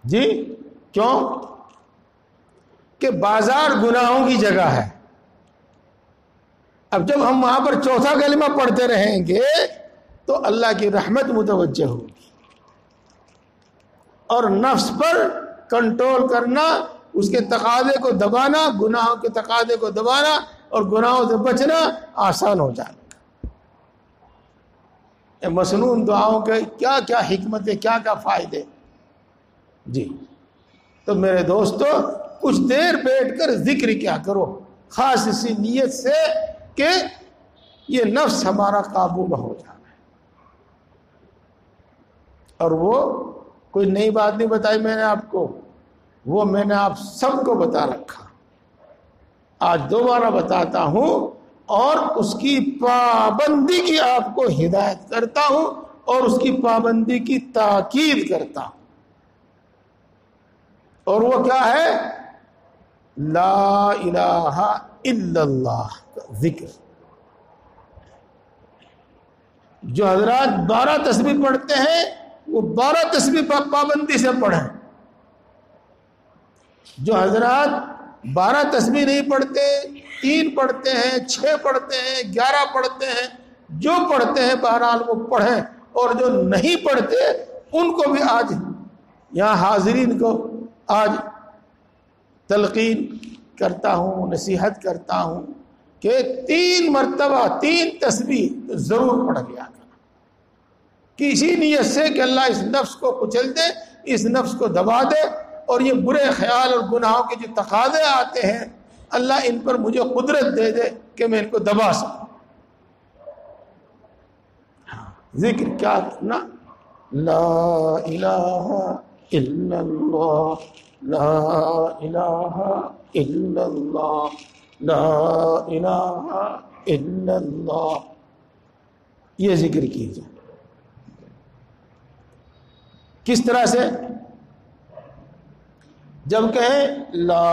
جی، کیوں؟ کہ بازار گناہوں کی جگہ ہے۔ اب جب ہم وہاں پر چوتھا کلمہ پڑھتے رہیں گے تو اللہ کی رحمت متوجہ ہوگی، اور نفس پر کنٹرول کرنا، اس کے تقاضے کو دبانا، گناہوں کے تقاضے کو دبانا اور گناہوں سے بچنا آسان ہو جائے گا۔ مسنون دعاؤں کے کیا کیا حکمت ہے، کیا کیا فائدے۔ جی، تو میرے دوستو، کچھ دیر بیٹھ کر ذکر کیا کرو، خاص اسی نیت سے کہ یہ نفس ہمارا قابو میں ہو جائے اور وہ کوئی نئی بات نہیں بتائی میں نے آپ کو، وہ میں نے آپ سب کو بتا رکھا، آج دوبارہ بتاتا ہوں، اور اس کی پابندی کی آپ کو ہدایت کرتا ہوں اور اس کی پابندی کی تاکید کرتا ہوں، اور وہ کیا ہے؟ لا الہ الا اللہ کا ذکر۔ جو حضرات 12 تسبیح پڑھتے ہیں وہ 12 تسبیح پابندی سے پڑھیں، جو حضرات 12 تسبیح نہیں پڑھتے، 3 پڑھتے ہیں، 6 پڑھتے ہیں، 11 پڑھتے ہیں، جو پڑھتے ہیں بہرحال وہ پڑھیں، اور جو نہیں پڑھتے ان کو بھی آج یہاں حاضرین کو آج تلقین کرتا ہوں، نصیحت کرتا ہوں کہ 3 مرتبہ 3 تسبیح ضرور پڑھ لیا کریں، کسی نیت سے کہ اللہ اس نفس کو کچل دے، اس نفس کو دبا دے، اور یہ برے خیال اور گناہوں کے جو تقاضے آتے ہیں اللہ ان پر مجھے قدرت دے دے کہ میں ان کو دبا سکوں۔ ذکر کیا کرنا؟ لا الہ الا اللہ، لا الہ الا اللہ، لا الہ الا اللہ، یہ ذکر کیجیے۔ کس طرح سے؟ جب کہیں لا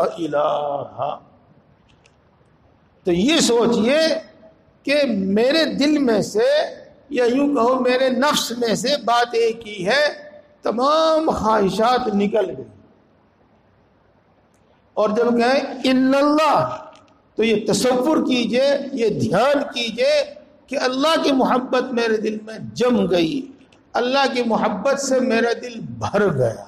الہ تو یہ سوچئے کہ میرے دل میں سے، یا یوں کہو میرے نفس میں سے بات ایک ہی ہے، تمام خواہشات نکل گئی۔ اور جب کہیں الا اللہ تو یہ تصور کیجئے، یہ دھیان کیجئے کہ اللہ کی محبت میرے دل میں جم گئی، اللہ کی محبت سے میرا دل بھر گیا۔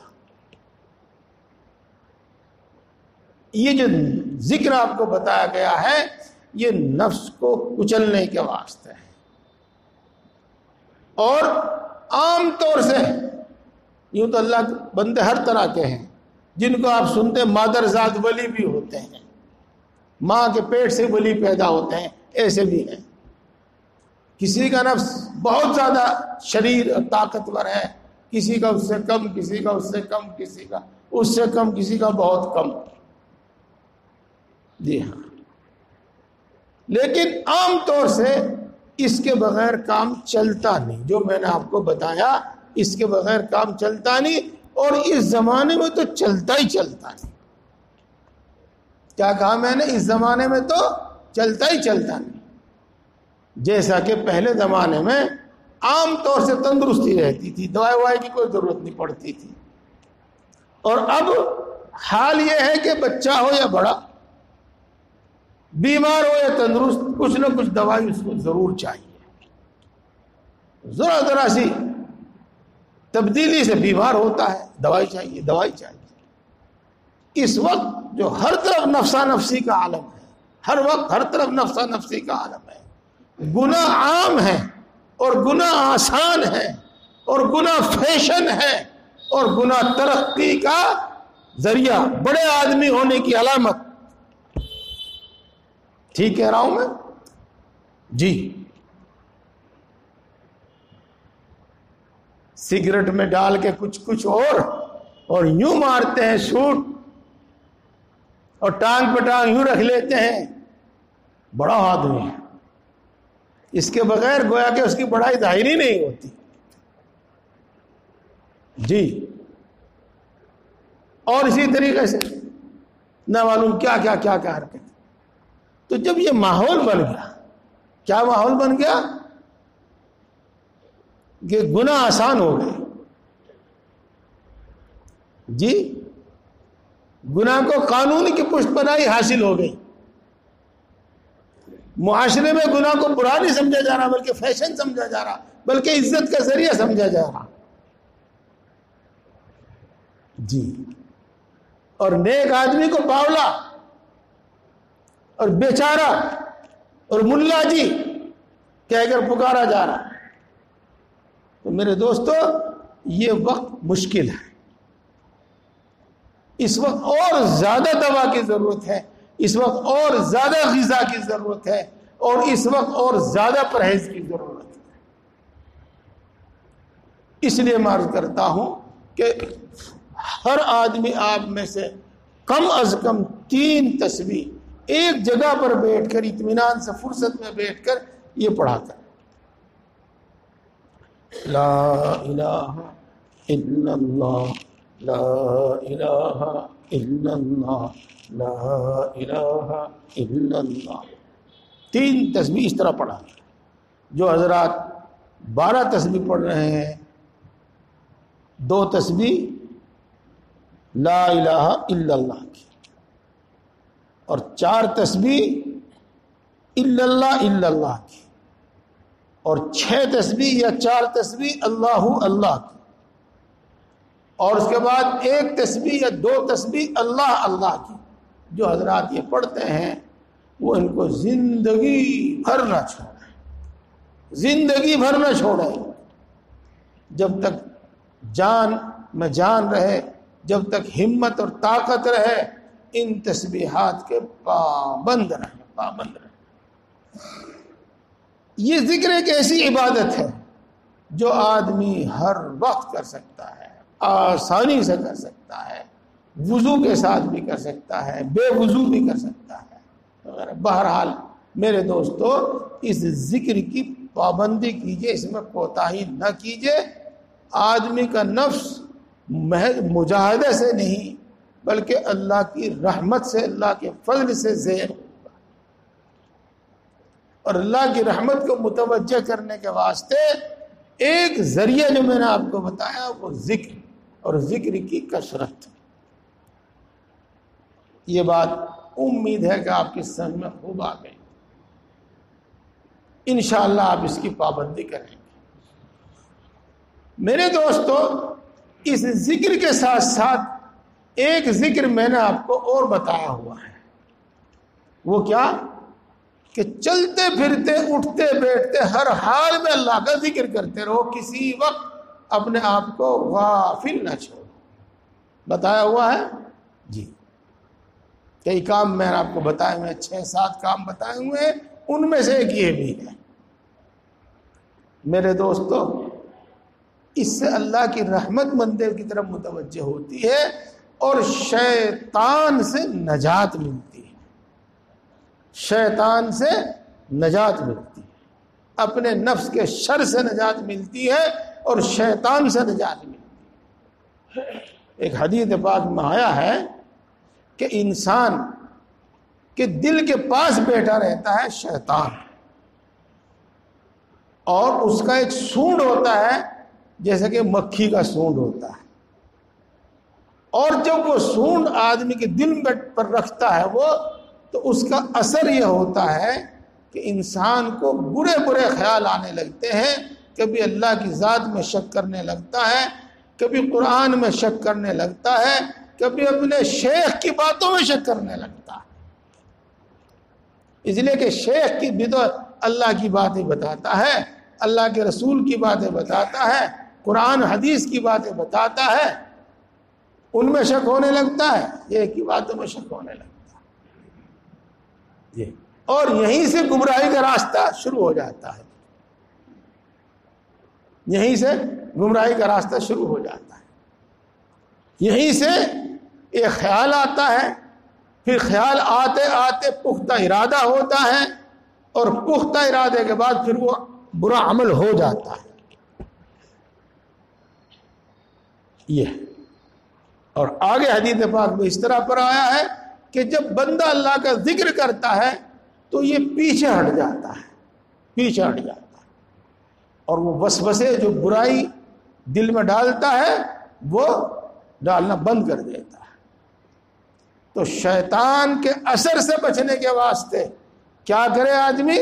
یہ جو ذکر آپ کو بتایا گیا ہے یہ نفس کو کچلنے کے واسطے ہے، اور عام طور سے یوں تو اللہ کے بندے ہر طرح کے ہیں، جن کو آپ سنتے مادرزاد ولی بھی ہوتے ہیں، ماں کے پیٹ سے ولی پیدا ہوتے ہیں، ایسے بھی ہیں۔ کسی کا نفس بہت زیادہ شریر اور طاقتور ہے، کسی کا اس سے کم، کسی کا اس سے کم، کسی کا اس سے کم، کسی کا بہت کم، جی ہاں، لیکن عام طور سے اس کے بغیر کام چلتا نہیں۔ جو میں نے آپ کو بتایا اس کے بغیر کام چلتا نہیں، اور اس زمانے میں تو چلتا ہی چلتا نہیں۔ کیا کہا میں نے؟ اس زمانے میں تو چلتا ہی چلتا نہیں۔ جیسا کہ پہلے زمانے میں عام طور سے تندرستی رہتی تھی، دوائی وائی کی کوئی ضرورت نہیں پڑتی تھی، اور اب حال یہ ہے کہ بچہ ہو یا بڑا، بیمار ہو یا تندرست، کچھ نہ کچھ دوائی اس کو ضرور چاہیے، ذرا ذرا سی تبدیلی سے بیمار ہوتا ہے، دوائی چاہیے، دوائی چاہیے۔ اس وقت جو ہر طرف نفسا نفسی کا عالم ہے، ہر وقت ہر طرف نفسا نفسی کا عالم ہے، گناہ عام ہے، اور گناہ آسان ہے، اور گناہ فیشن ہے، اور گناہ ترقی کا ذریعہ، بڑے آدمی ہونے کی علامت۔ ٹھیک کہہ رہا ہوں میں؟ جی، سگریٹ میں ڈال کے کچھ اور یوں مارتے ہیں سوٹ، اور ٹانگ پہ ٹانگ یوں رکھ لیتے ہیں، بڑا آدمی ہے، اس کے بغیر گویا کہ اس کی بڑائی ظاہر ہی نہیں ہوتی۔ جی، اور اسی طریقے سے نہ معلوم کیا کیا کیا کیا حرکت۔ تو جب یہ ماحول بن گیا، کیا ماحول بن گیا کہ گناہ آسان ہو گئے، جی، گناہ کو قانون کی پشت پناہی حاصل ہو گئی، معاشرے میں گناہ کو برا نہیں سمجھا جا رہا بلکہ فیشن سمجھا جا رہا، بلکہ عزت کا ذریعہ سمجھا جا رہا، جی، اور نیک آدمی کو باولا اور بیچارہ اور ملا جی کہہ کر پکارا جا رہا۔ تو میرے دوستو یہ وقت مشکل ہے، اس وقت اور زیادہ دوا کی ضرورت ہے، اس وقت اور زیادہ غذا کی ضرورت ہے، اور اس وقت اور زیادہ پرہیز کی ضرورت ہے۔ اس لیے میں عرض کرتا ہوں کہ ہر آدمی آپ میں سے کم از کم 3 تسبیح ایک جگہ پر بیٹھ کر اطمینان سے فرصت میں بیٹھ کر یہ پڑھا کر لا الہ الا اللہ لا الہ الا اللہ لا الہ الا اللہ 3 تسبیح اس طرح پڑھا. جو حضرات 12 تسبیح پڑھ رہے ہیں 2 تسبیح لا الہ الا اللہ کی اور 4 تسبیح الا اللہ کی اور 6 تسبیح یا 4 تسبیح اللہ کی اور اس کے بعد 1 تسبیح یا 2 تسبیح اللہ کی. جو حضرات یہ پڑھتے ہیں وہ ان کو زندگی بھر نہ چھوڑے جب تک جان میں جان رہے، جب تک ہمت اور طاقت رہے، ان تسبیحات کے پابند رہے. یہ ذکر ایک ایسی عبادت ہے جو آدمی ہر وقت کر سکتا ہے، آسانی سے کر سکتا ہے، وضو کے ساتھ بھی کر سکتا ہے، بے وضو بھی کر سکتا ہے. بہرحال میرے دوستو اس ذکر کی پابندی کیجئے، اس میں کوتاہی نہ کیجئے. آدمی کا نفس محض مجاہدے سے نہیں بلکہ اللہ کی رحمت سے، اللہ کے فضل سے زیر ہوگا. اور اللہ کی رحمت کو متوجہ کرنے کے واسطے ایک ذریعہ جو میں نے آپ کو بتایا وہ ذکر اور ذکر کی کثرت. یہ بات امید ہے کہ آپ کی سمجھ میں خوب آ گئی. انشاءاللہ آپ اس کی پابندی کریں گے. میرے دوستو اس ذکر کے ساتھ ساتھ ایک ذکر میں نے آپ کو اور بتایا ہوا ہے. وہ کیا کہ چلتے پھرتے اٹھتے بیٹھتے ہر حال میں اللہ کا ذکر کرتے رہو، کسی وقت اپنے آپ کو غافل نہ چھوڑو. بتایا ہوا ہے جی. کئی کام میں نے آپ کو بتائے ہوئے 6-7 کام بتائے ہوئے ہیں، ان میں سے ایک یہ بھی ہے. میرے دوستو اس سے اللہ کی رحمت مندی کی طرف متوجہ ہوتی ہے اور شیطان سے نجات ملتی ہے. شیطان سے نجات ملتی ہے، اپنے نفس کے شر سے نجات ملتی ہے اور شیطان سے نجات ملتی ہے. ایک حدیث پاک میں آیا ہے کہ انسان کے دل کے پاس بیٹھا رہتا ہے شیطان، اور اس کا ایک سونڈ ہوتا ہے جیسے کہ مکھی کا سونڈ ہوتا ہے، اور جب وہ سونڈ آدمی کے دل پر رکھتا ہے وہ تو اس کا اثر یہ ہوتا ہے کہ انسان کو برے برے خیال آنے لگتے ہیں. کبھی اللہ کی ذات میں شک کرنے لگتا ہے، کبھی قرآن میں شک کرنے لگتا ہے، کبھی اپنے شیخ کی باتوں میں شک کرنے لگتا ہے. اس لیے کہ شیخ کی بھی تو اللہ کی باتیں بتاتا ہے، اللہ کے رسول کی باتیں بتاتا ہے، قرآن حدیث کی باتیں بتاتا ہے، ان میں شک ہونے لگتا ہے، یہ کی باتوں میں شک ہونے لگتا ہے. اور یہیں سے گمراہی کا راستہ شروع ہو جاتا ہے. یہیں سے گمراہی کا راستہ شروع ہو جاتا ہے. یہیں سے ایک خیال آتا ہے، پھر خیال آتے آتے پختہ ارادہ ہوتا ہے، اور پختہ ارادے کے بعد پھر وہ برا عمل ہو جاتا ہے. یہ اور آگے حدیث پاک میں اس طرح پر آیا ہے کہ جب بندہ اللہ کا ذکر کرتا ہے تو یہ پیچھے ہٹ جاتا ہے، اور وہ وسوسے جو برائی دل میں ڈالتا ہے وہ ڈالنا بند کر دیتا ہے. تو شیطان کے اثر سے بچنے کے واسطے کیا کرے آدمی؟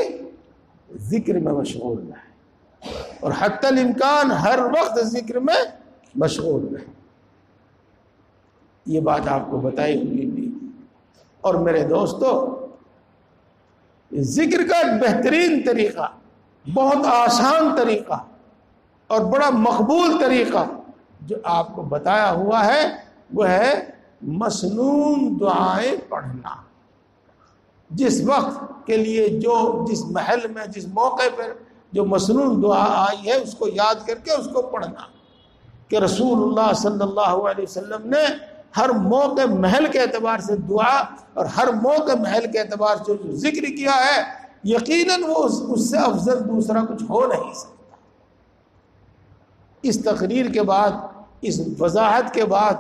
ذکر میں مشغول رہے، اور حتی الامکان ہر وقت ذکر میں مشغول رہے. یہ بات آپ کو بتائی ہوئی بھی. اور میرے دوستو ذکر کا ایک بہترین طریقہ، بہت آسان طریقہ اور بڑا مقبول طریقہ جو آپ کو بتایا ہوا ہے وہ ہے مسنون دعائیں پڑھنا. جس وقت کے لیے جس محل میں جس موقع پر جو مسنون دعا آئی ہے اس کو یاد کر کے اس کو پڑھنا. کہ رسول اللہ صلی اللہ علیہ وسلم نے ہر موقع محل کے اعتبار سے دعا اور ہر موقع محل کے اعتبار سے جو ذکر کیا ہے، یقیناً وہ اس سے افضل دوسرا کچھ ہو نہیں سکتا۔ اس تقریر کے بعد، اس وضاحت کے بعد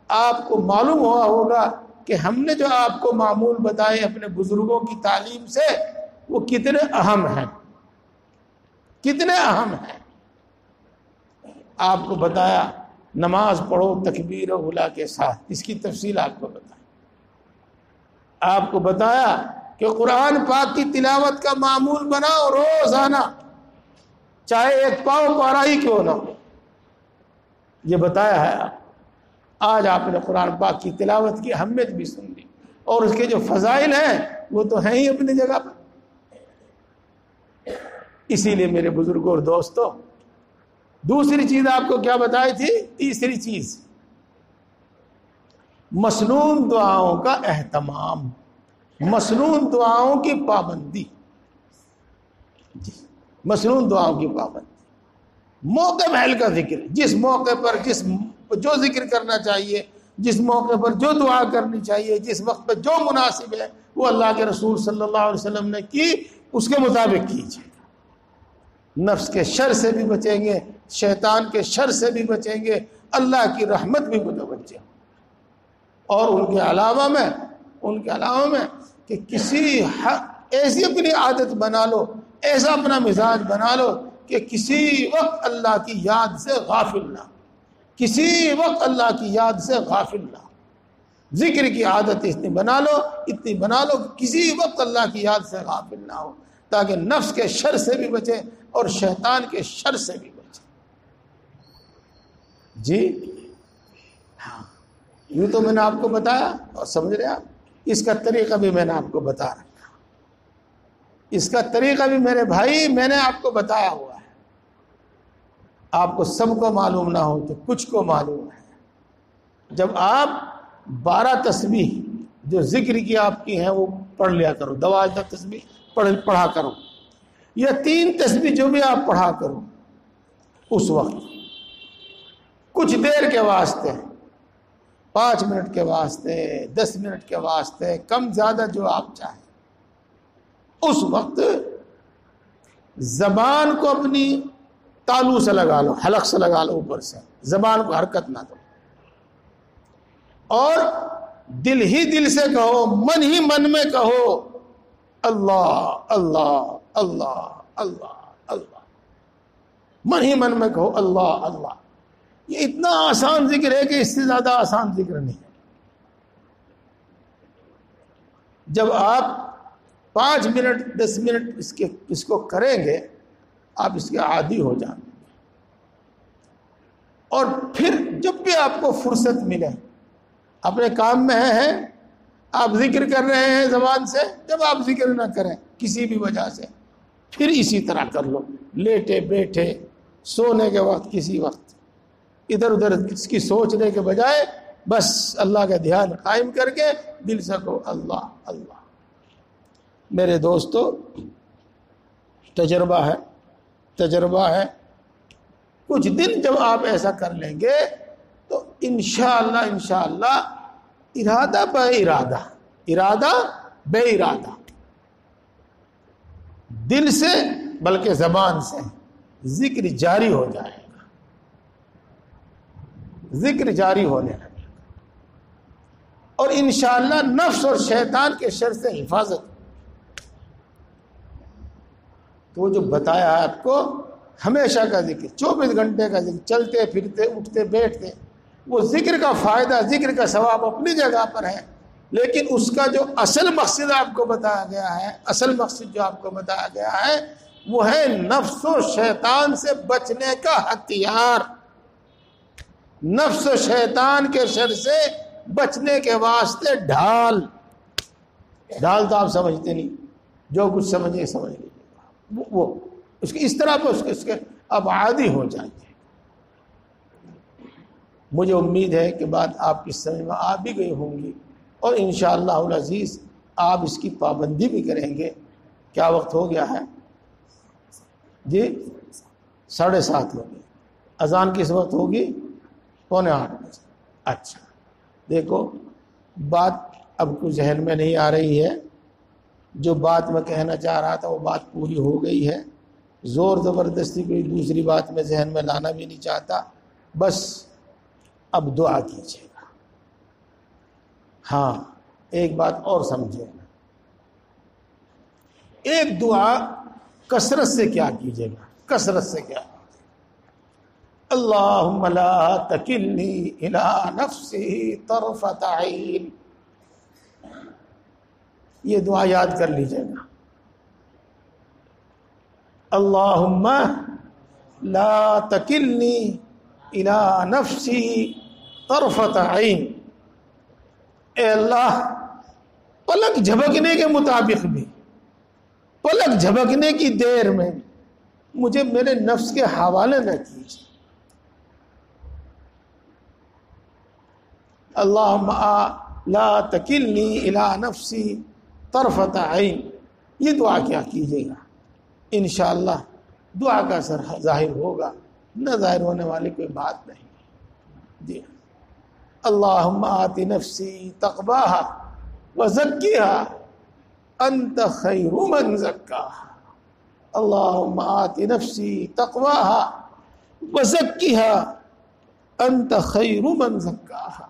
آپ کو معلوم ہوا ہوگا کہ ہم نے جو آپ کو معمول بتائے اپنے بزرگوں کی تعلیم سے وہ کتنے اہم ہیں، کتنے اہم ہیں۔ آپ کو بتایا نماز پڑھو تکبیر و اولیٰ کے ساتھ، اس کی تفصیل آپ کو بتایا۔ آپ کو بتایا کہ قرآن پاک کی تلاوت کا معمول بناؤ روزانہ، چاہے ایک پاؤں پارا ہی کیوں نہ ہو، یہ بتایا ہے۔ آج آپ نے قرآن پاک کی تلاوت کی اہمیت بھی سن لی، اور اس کے جو فضائل ہیں وہ تو ہیں ہی اپنی جگہ پر۔ اسی لیے میرے بزرگوں اور دوستوں، دوسری چیز آپ کو کیا بتائی تھی؟ تیسری چیز مسنون دعاؤں کا اہتمام، مسنون دعاؤں کی پابندی۔ مسنون دعاؤں کی پابندی، موقع محل کا ذکر، جس موقع پر جو ذکر کرنا چاہیے، جس موقع پر جو دعا کرنی چاہیے، جس وقت پر جو مناسب ہے، وہ اللہ کے رسول صلی اللہ علیہ وسلم نے کی، اس کے مطابق کیجیے۔ نفس کے شر سے بھی بچیں گے، شیطان کے شر سے بھی بچیں گے، اللہ کی رحمت بھی متوجہ۔ اور ان کے علاوہ میں کہ کسی ایسی اپنی عادت بنا لو، ایسا اپنا مزاج بنا لو کہ کسی وقت اللہ کی یاد سے غافل نہ، کسی وقت اللہ کی یاد سے غافل نہ۔ ذکر کی عادت اتنی بنا لو کہ کسی وقت اللہ کی یاد سے غافل نہ ہو، تاکہ نفس کے شر سے بھی بچے اور شیطان کے شر سے بھی بچے۔ جی ہاں، یوں تو میں نے آپ کو بتایا، اور سمجھ رہے آپ، اس کا طریقہ بھی میں نے آپ کو بتا رکھا، اس کا طریقہ بھی میرے بھائی میں نے آپ کو بتایا ہوا ہے۔ آپ کو سب کو معلوم نہ ہو تو کچھ کو معلوم ہے۔ جب آپ 12 تسبیح جو ذکر کی آپ کی ہیں وہ پڑھ لیا کرو، 12 تسبیح پڑھا کرو، یا 3 تسبیح جو بھی آپ پڑھا کرو، اس وقت کچھ دیر کے واسطے، 5 منٹ کے واسطے، 10 منٹ کے واسطے، کم زیادہ جو آپ چاہیں، اس وقت زبان کو اپنی تالو سے لگا لو، حلق سے لگا لو، اوپر سے زبان کو حرکت نہ دو، اور دل ہی دل سے کہو، من ہی من میں کہو، اللہ اللہ اللہ اللہ اللہ، من ہی من میں کہو اللہ اللہ۔ یہ اتنا آسان ذکر ہے کہ اس سے زیادہ آسان ذکر نہیں ہے۔ جب آپ 5 منٹ 10 منٹ اس کو کریں گے، آپ اس کے عادی ہو جائیں گے، اور پھر جب بھی آپ کو فرصت ملے، اپنے کام میں ہیں، آپ ذکر کر رہے ہیں زبان سے، جب آپ ذکر نہ کریں کسی بھی وجہ سے، پھر اسی طرح کر لو، لیٹے بیٹھے، سونے کے وقت، کسی وقت ادھر ادھر اس کی سوچنے کے بجائے بس اللہ کا دھیان قائم کر کے دل سے کہو اللہ اللہ۔ میرے دوستو، تجربہ ہے، کچھ دن جب آپ ایسا کر لیں گے تو انشاءاللہ ارادہ بے ارادہ دل سے بلکہ زبان سے ذکر جاری ہو جائے گا، ذکر جاری ہونے لگے گا، اور انشاءاللہ نفس اور شیطان کے شر سے حفاظت۔ تو وہ جو بتایا ہے آپ کو، ہمیشہ کا ذکر، 24 گھنٹے کا ذکر، چلتے پھرتے اٹھتے بیٹھتے، وہ ذکر کا فائدہ، ذکر کا ثواب اپنی جگہ پر ہے، لیکن اس کا جو اصل مقصد آپ کو بتایا گیا ہے، اصل مقصد جو آپ کو بتایا گیا ہے، وہ ہے نفس و شیطان سے بچنے کا ہتھیار، نفس و شیطان کے شر سے بچنے کے واسطے ڈھال تو آپ سمجھتے نہیں، جو کچھ سمجھ لیجیے، وہ اس کی اس طرح اس کے اب عادی ہو جائیں گے۔ مجھے امید ہے کہ بات آپ کی سمجھ میں آ بھی گئی ہوں گی، اور انشاءاللہ العزیز آپ اس کی پابندی بھی کریں گے۔ کیا وقت ہو گیا ہے؟ جی 7:30 ہو گئی۔ اذان کس وقت ہوگی؟ 8:45 بجے. اچھا دیکھو بات اب کچھ ذہن میں نہیں آ رہی ہے. جو بات میں کہنا چاہ رہا تھا وہ بات پوری ہو گئی ہے. زور زبردستی کوئی دوسری بات میں ذہن میں لانا بھی نہیں چاہتا. بس اب دعا کیجیے گا. ہاں ایک بات اور سمجھے, ایک دعا کثرت سے کیا کیجیے گا, کثرت سے کیا, اللہم لا تکلنی الی نفسی طرفۃ عین. یہ دعا یاد کر لیجیے گا. اللہم لا تکلنی الی نفسی طرفۃ عین. اے اللہ پلک جھپکنے کے مطابق بھی, پلک جھپکنے کی دیر میں مجھے میرے نفس کے حوالے نہ کیجیے. اللہم لا تکلنی الی نفسی طرفۃ عین. یہ دعا کیا کیجیے گا, انشاءاللہ دعا کا اثر ظاہر ہوگا, نہ ظاہر ہونے والی کوئی بات نہیں. جی اللہم آت نفسی تقواها وزکیها انت خیر من زکاها. اللہم آت نفسی تقواها وزکیها انت خیر من زکاها.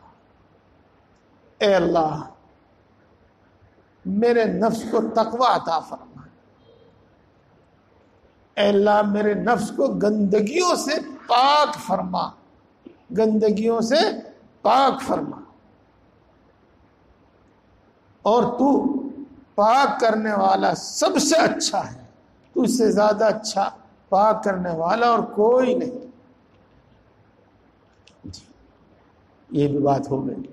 اے اللہ میرے نفس کو تقوی عطا فرما. اے اللہ میرے نفس کو گندگیوں سے پاک فرما, گندگیوں سے پاک فرما. اور تو پاک کرنے والا سب سے اچھا ہے, تو اس سے زیادہ اچھا پاک کرنے والا اور کوئی نہیں. جی یہ بھی بات ہو گئی.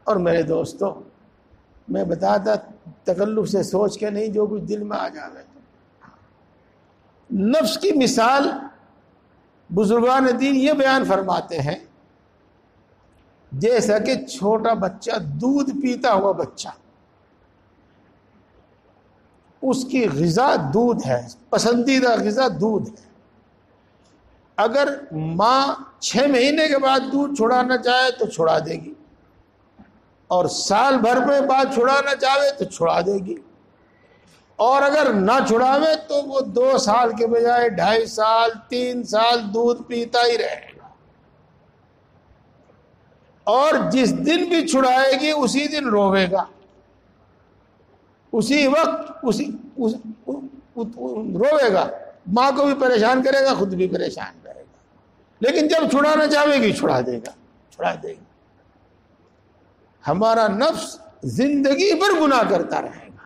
اور میرے دوستوں میں بتاتا تکلف سے سوچ کے نہیں, جو کچھ دل میں آ جاوے. نفس کی مثال بزرگان دین یہ بیان فرماتے ہیں جیسا کہ چھوٹا بچہ, دودھ پیتا ہوا بچہ, اس کی غذا دودھ ہے, پسندیدہ غذا دودھ ہے. اگر ماں 6 مہینے کے بعد دودھ چھڑانا چاہے تو چھڑا دے گی, اور سال بھر میں بعد چھڑانا چاہے تو چھڑا دے گی, اور اگر نہ چھڑاوے تو وہ 2 سال کے بجائے 2.5 سال 3 سال دودھ پیتا ہی رہے گا. اور جس دن بھی چھڑائے گی اسی دن روے گا, اسی وقت روے گا, ماں کو بھی پریشان کرے گا, خود بھی پریشان رہے گا. لیکن جب چھڑانا چاہے گی چھڑا دے گا, چھڑا دے گی. ہمارا نفس زندگی بھر گناہ کرتا رہے گا,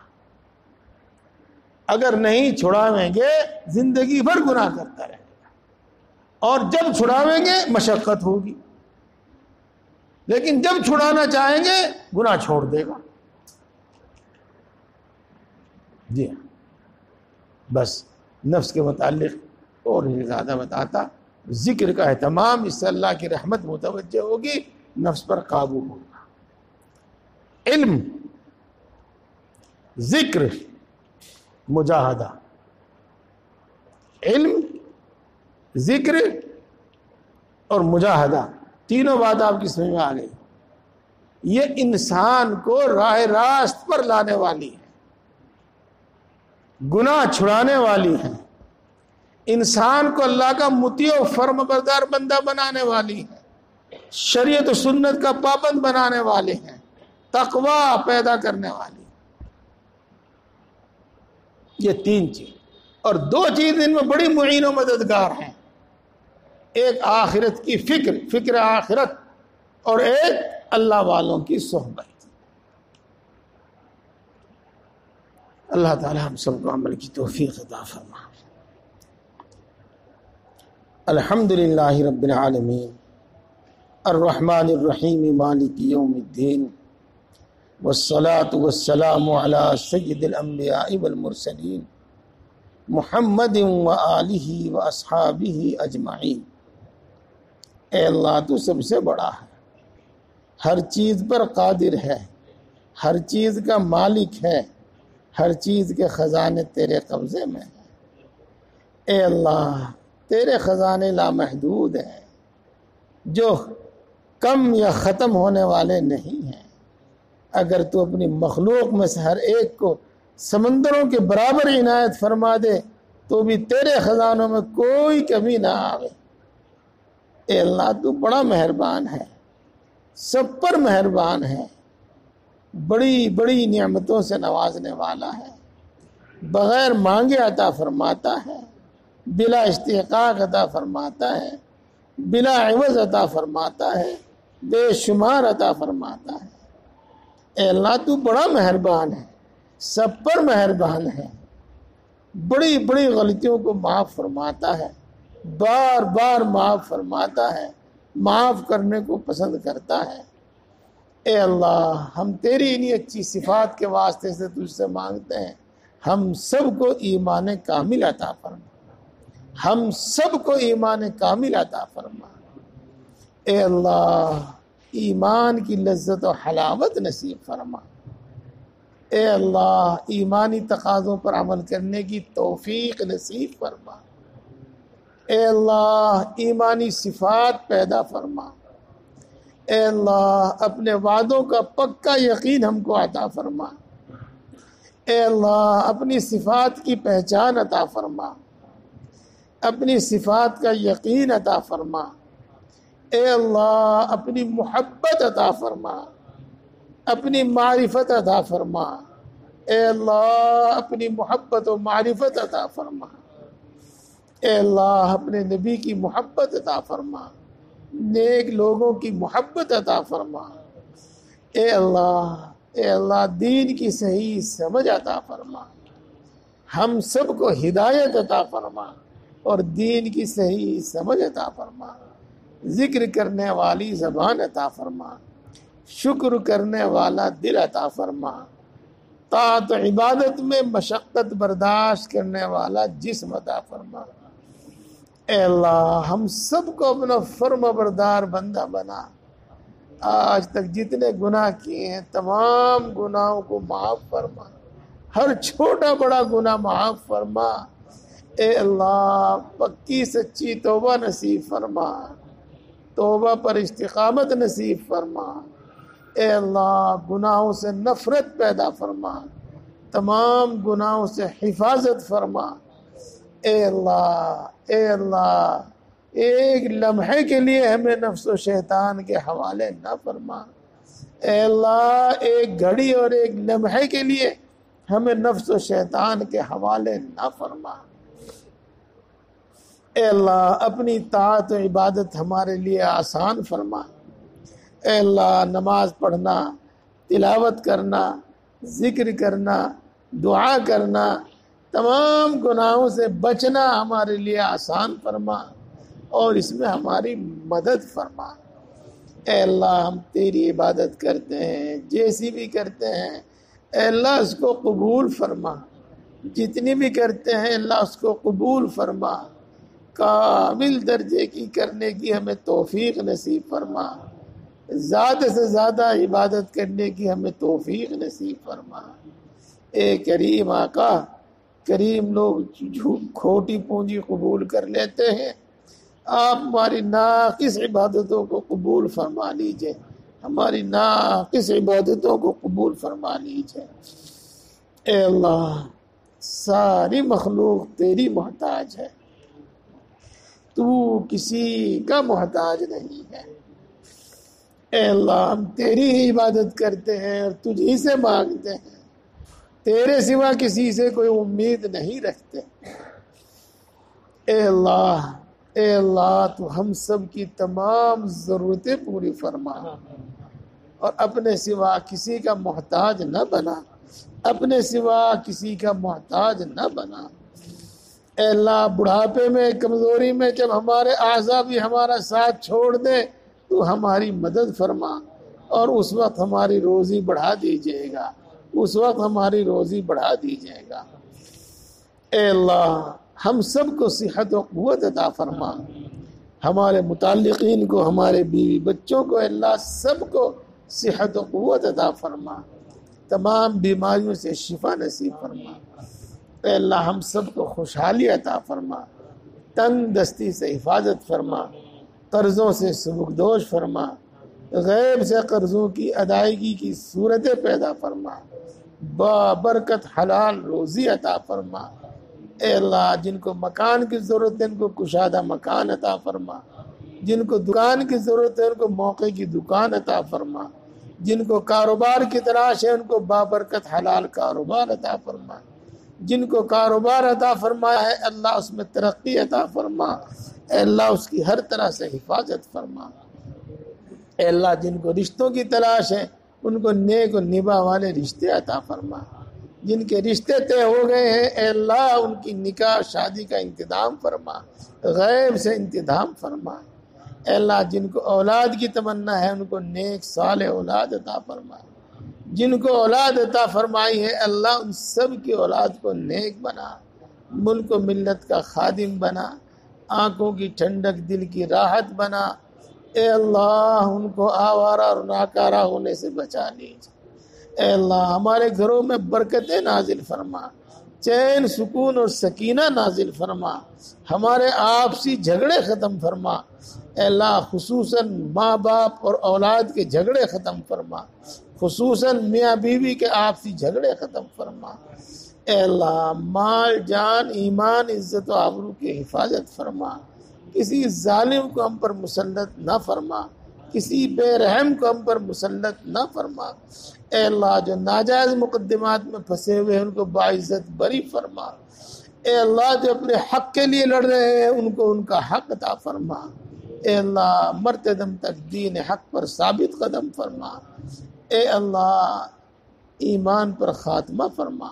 اگر نہیں چھڑاویں گے زندگی بھر گناہ کرتا رہے گا, اور جب چھڑاویں گے مشقت ہوگی, لیکن جب چھڑانا چاہیں گے گناہ چھوڑ دے گا. جی بس نفس کے متعلق اور زیادہ بتاتا, ذکر کا اہتمام, اس سے اللہ کی رحمت متوجہ ہوگی, نفس پر قابو ہوگا. علم, ذکر, مجاہدہ. علم, ذکر اور مجاہدہ, تینوں بات آپ کی سمجھ میں آ گئی. یہ انسان کو راہ راست پر لانے والی ہے, گناہ چھڑانے والی ہے, انسان کو اللہ کا مطیع و فرم بردار بندہ بنانے والی ہے, شریعت و سنت کا پابند بنانے والے ہیں, تقوی پیدا کرنے والی. یہ 3 چیز, اور 2 چیز ان میں بڑی معین و مددگار ہیں. ایک آخرت کی فکر, فکر آخرت, اور ایک اللہ والوں کی صحبت. اللہ تعالی ہم سب کو عمل کی توفیق عطا فرما. الحمدللہ رب العالمین الرحمن الرحیم مالک یوم الدین والصلاة والسلام علی سید الانبیاء والمرسلین محمد وآلہ واصحابہ اجمعین. اے اللہ تو سب سے بڑا ہے, ہر چیز پر قادر ہے, ہر چیز کا مالک ہے, ہر چیز کے خزانے تیرے قبضے میں ہیں. اے اللہ تیرے خزانے لامحدود ہیں, جو کم یا ختم ہونے والے نہیں ہیں۔ اگر تو اپنی مخلوق میں سے ہر ایک کو سمندروں کے برابر عنایت فرما دے تو بھی تیرے خزانوں میں کوئی کمی نہ آوے۔ اے اللہ تو بڑا مہربان ہے، سب پر مہربان ہے، بڑی بڑی نعمتوں سے نوازنے والا ہے، بغیر مانگے عطا فرماتا ہے، بلا استحقاق عطا فرماتا ہے، بلا عوض عطا فرماتا ہے، بے شمار عطا فرماتا ہے۔ اے اللہ تو بڑا مہربان ہے، سب پر مہربان ہے، بڑی بڑی غلطیوں کو معاف فرماتا ہے، بار بار معاف فرماتا ہے، معاف کرنے کو پسند کرتا ہے۔ اے اللہ ہم تیری انہی اچھی صفات کے واسطے سے تجھ سے مانگتے ہیں، ہم سب کو ایمان کامل عطا فرما، ہم سب کو ایمان کامل عطا فرما۔ اے اللہ ایمان کی لذت و حلاوت نصیب فرما۔ اے اللہ ایمانی تقاضوں پر عمل کرنے کی توفیق نصیب فرما۔ اے اللہ ایمانی صفات پیدا فرما۔ اے اللہ اپنے وعدوں کا پکا یقین ہم کو عطا فرما۔ اے اللہ اپنی صفات کی پہچان عطا فرما، اپنی صفات کا یقین عطا فرما۔ اے اللہ اپنی محبت عطا فرما، اپنی معرفت عطا فرما۔ اے اللہ اپنی محبت و معرفت عطا فرما۔ اے اللہ اپنے نبی کی محبت عطا فرما، نیک لوگوں کی محبت عطا فرما۔ اے اللہ دین کی صحیح سمجھ عطا فرما، ہم سب کو ہدایت عطا فرما اور دین کی صحیح سمجھ عطا فرما، ذکر کرنے والی زبان عطا فرما، شکر کرنے والا دل عطا فرما، طاعت و عبادت میں مشقت برداشت کرنے والا جسم عطا فرما۔ اے اللہ ہم سب کو اپنا فرما بردار بندہ بنا۔ آج تک جتنے گناہ کیے ہیں تمام گناہوں کو معاف فرما، ہر چھوٹا بڑا گناہ معاف فرما۔ اے اللہ پکی سچی توبہ نصیب فرما، توبہ پر استقامت نصیب فرما۔ اے اللہ گناہوں سے نفرت پیدا فرما، تمام گناہوں سے حفاظت فرما۔ اے اللہ ایک لمحے کے لیے ہمیں نفس و شیطان کے حوالے نہ فرما۔ اے اللہ ایک گھڑی اور ایک لمحے کے لیے ہمیں نفس و شیطان کے حوالے نہ فرما۔ اے اللہ اپنی طاعت و عبادت ہمارے لیے آسان فرما۔ اے اللہ نماز پڑھنا، تلاوت کرنا، ذکر کرنا، دعا کرنا، تمام گناہوں سے بچنا ہمارے لیے آسان فرما اور اس میں ہماری مدد فرما۔ اے اللہ ہم تیری عبادت کرتے ہیں، جیسی بھی کرتے ہیں اے اللہ اس کو قبول فرما، جتنی بھی کرتے ہیں اللہ اس کو قبول فرما، کامل درجے کی کرنے کی ہمیں توفیق نصیب فرما، زیادہ سے زیادہ عبادت کرنے کی ہمیں توفیق نصیب فرما۔ اے کریم آقا، کریم لوگ کھوٹی پونجی قبول کر لیتے ہیں، آپ ہماری ناقص عبادتوں کو قبول فرما لیجئے، ہماری ناقص عبادتوں کو قبول فرما لیجئے۔ اے اللہ ساری مخلوق تیری محتاج ہے، تو کسی کا محتاج نہیں ہے۔ اے اللہ ہم تیری ہی عبادت کرتے ہیں اور تجھ ہی سے مانگتے ہیں، تیرے سوا کسی سے کوئی امید نہیں رکھتے۔ اے اللہ تو ہم سب کی تمام ضرورتیں پوری فرما اور اپنے سوا کسی کا محتاج نہ بنا، اپنے سوا کسی کا محتاج نہ بنا۔ اے اللہ بڑھاپے میں، کمزوری میں جب ہمارے اعضاء بھی ہمارا ساتھ چھوڑ دے تو ہماری مدد فرما اور اس وقت ہماری روزی بڑھا دیجیے گا، اس وقت ہماری روزی بڑھا دیجیے گا۔ اے اللہ ہم سب کو صحت و قوت عطا فرما، ہمارے متعلقین کو، ہمارے بیوی بچوں کو، اللہ سب کو صحت و قوت عطا فرما، تمام بیماریوں سے شفا نصیب فرما۔ اے اللہ ہم سب کو خوشحالی عطا فرما، تنگ دستی سے حفاظت فرما، قرضوں سے سبکدوش فرما، غیب سے قرضوں کی ادائیگی کی صورتیں پیدا فرما، بابرکت حلال روزی عطا فرما۔ اے اللہ جن کو مکان کی ضرورت ہے ان کو کشادہ مکان عطا فرما، جن کو دکان کی ضرورت ہے ان کو موقع کی دکان عطا فرما، جن کو کاروبار کی تلاش ہے ان کو بابرکت حلال کاروبار عطا فرما، جن کو کاروبار عطا فرمایا ہے اللہ اس میں ترقی عطا فرما، اے اللہ اس کی ہر طرح سے حفاظت فرما۔ اے اللہ جن کو رشتوں کی تلاش ہے ان کو نیک و نبا والے رشتے عطا فرما، جن کے رشتے طے ہو گئے ہیں اے اللہ ان کی نکاح شادی کا انتظام فرما، غیب سے انتظام فرما۔ اے اللہ جن کو اولاد کی تمنا ہے ان کو نیک صالح اولاد عطا فرما، جن کو اولاد عطا فرمائی ہے اللہ ان سب کی اولاد کو نیک بنا، ملک و ملت کا خادم بنا، آنکھوں کی ٹھنڈک دل کی راحت بنا۔ اے اللہ ان کو آوارہ اور ناکارہ ہونے سے بچا لیجیے۔ اے اللہ ہمارے گھروں میں برکتیں نازل فرما، چین سکون اور سکینہ نازل فرما، ہمارے آپسی جھگڑے ختم فرما۔ اے اللہ خصوصاً ماں باپ اور اولاد کے جھگڑے ختم فرما، خصوصاً میاں بیوی کے آپسی جھگڑے ختم فرما۔ اے اللہ مال جان ایمان عزت و آبرو کی حفاظت فرما، کسی ظالم کو ہم پر مسلط نہ فرما، کسی بے رحم کو ہم پر مسلط نہ فرما۔ اے اللہ جو ناجائز مقدمات میں پھنسے ہوئے ہیں ان کو باعزت بری فرما۔ اے اللہ جو اپنے حق کے لیے لڑ رہے ہیں ان کو ان کا حق عطا فرما۔ اے اللہ مرتے دم تک دین حق پر ثابت قدم فرما۔ اے اللہ ایمان پر خاتمہ فرما،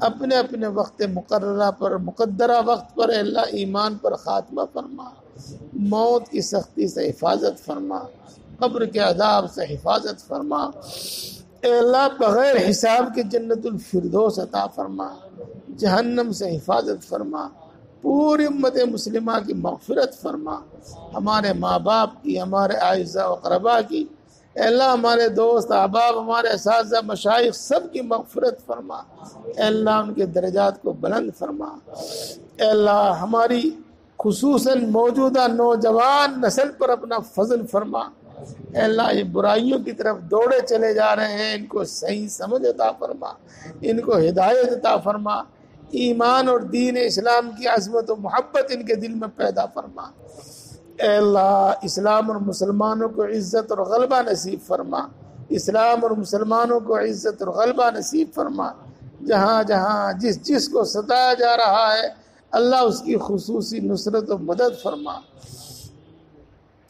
اپنے اپنے وقت مقررہ پر مقدرہ وقت پر اے اللہ ایمان پر خاتمہ فرما، موت کی سختی سے حفاظت فرما، قبر کے عذاب سے حفاظت فرما۔ اے اللہ بغیر حساب کے جنت الفردوس عطا فرما، جہنم سے حفاظت فرما، پوری امت مسلمہ کی مغفرت فرما، ہمارے ماں باپ کی، ہمارے اعزاء و اقرباء کی، اے اللہ ہمارے دوست احباب ہمارے اساتذہ مشائخ سب کی مغفرت فرما۔ اے اللہ ان کے درجات کو بلند فرما۔ اے اللہ ہماری خصوصاً موجودہ نوجوان نسل پر اپنا فضل فرما۔ اے اللہ یہ برائیوں کی طرف دوڑے چلے جا رہے ہیں ان کو صحیح سمجھ عطا فرما، ان کو ہدایت عطا فرما، ایمان اور دین اسلام کی عظمت و محبت ان کے دل میں پیدا فرما۔ اے اللہ اسلام اور مسلمانوں کو عزت اور غلبہ نصیب فرما، اسلام اور مسلمانوں کو عزت اور غلبہ نصیب فرما۔ جہاں جہاں جس کو ستایا جا رہا ہے اللہ اس کی خصوصی نصرت و مدد فرما۔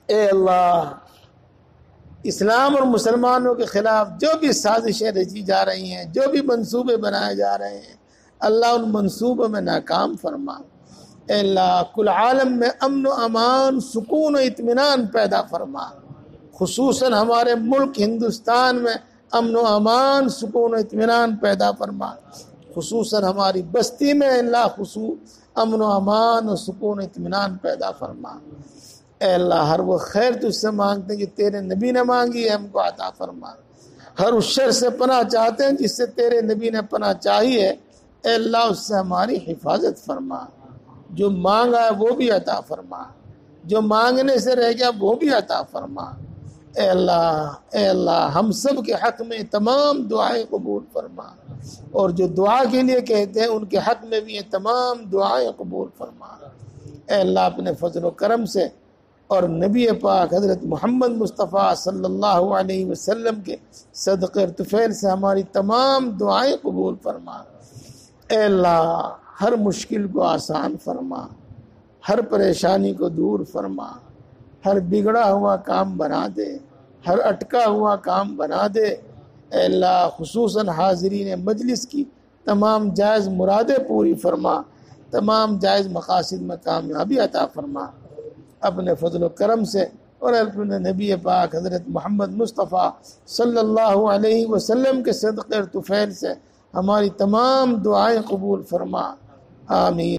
اے اللہ اسلام اور مسلمانوں کے خلاف جو بھی سازشیں رچی جا رہی ہیں، جو بھی منصوبے بنائے جا رہے ہیں اللہ ان منصوبوں میں ناکام فرما۔ اے اللہ کل عالم میں امن و امان سکون و اطمینان پیدا فرما، خصوصاً ہمارے ملک ہندوستان میں امن و امان سکون و اطمینان پیدا فرما، خصوصاً ہماری بستی میں اللہ امن و امان و سکون و اطمینان پیدا فرما۔ اے اللہ ہر وہ خیر تجھ سے مانگتے ہیں جو تیرے نبی نے مانگی ہے ہم کو عطا فرما، ہر اس شر سے پناہ چاہتے ہیں جس سے تیرے نبی نے پناہ چاہی ہے اے اللہ اس سے ہماری حفاظت فرما، جو مانگا ہے وہ بھی عطا فرما، جو مانگنے سے رہ گیا وہ بھی عطا فرما۔ اے اللہ ہم سب کے حق میں تمام دعائیں قبول فرما، اور جو دعا کے لیے کہتے ہیں ان کے حق میں بھی یہ تمام دعائیں قبول فرما۔ اے اللہ اپنے فضل و کرم سے اور نبی پاک حضرت محمد مصطفیٰ صلی اللہ علیہ وسلم کے صدقے اور طفیل سے ہماری تمام دعائیں قبول فرما۔ اے اللہ ہر مشکل کو آسان فرما، ہر پریشانی کو دور فرما، ہر بگڑا ہوا کام بنا دے، ہر اٹکا ہوا کام بنا دے۔ اے اللہ خصوصاً حاضرین مجلس کی تمام جائز مرادیں پوری فرما، تمام جائز مقاصد میں کامیابی عطا فرما، اپنے فضل و کرم سے اور اپنے نبی پاک حضرت محمد مصطفیٰ صلی اللہ علیہ وسلم کے صدقے اور طفیل سے ہماری تمام دعائیں قبول فرما، آمین۔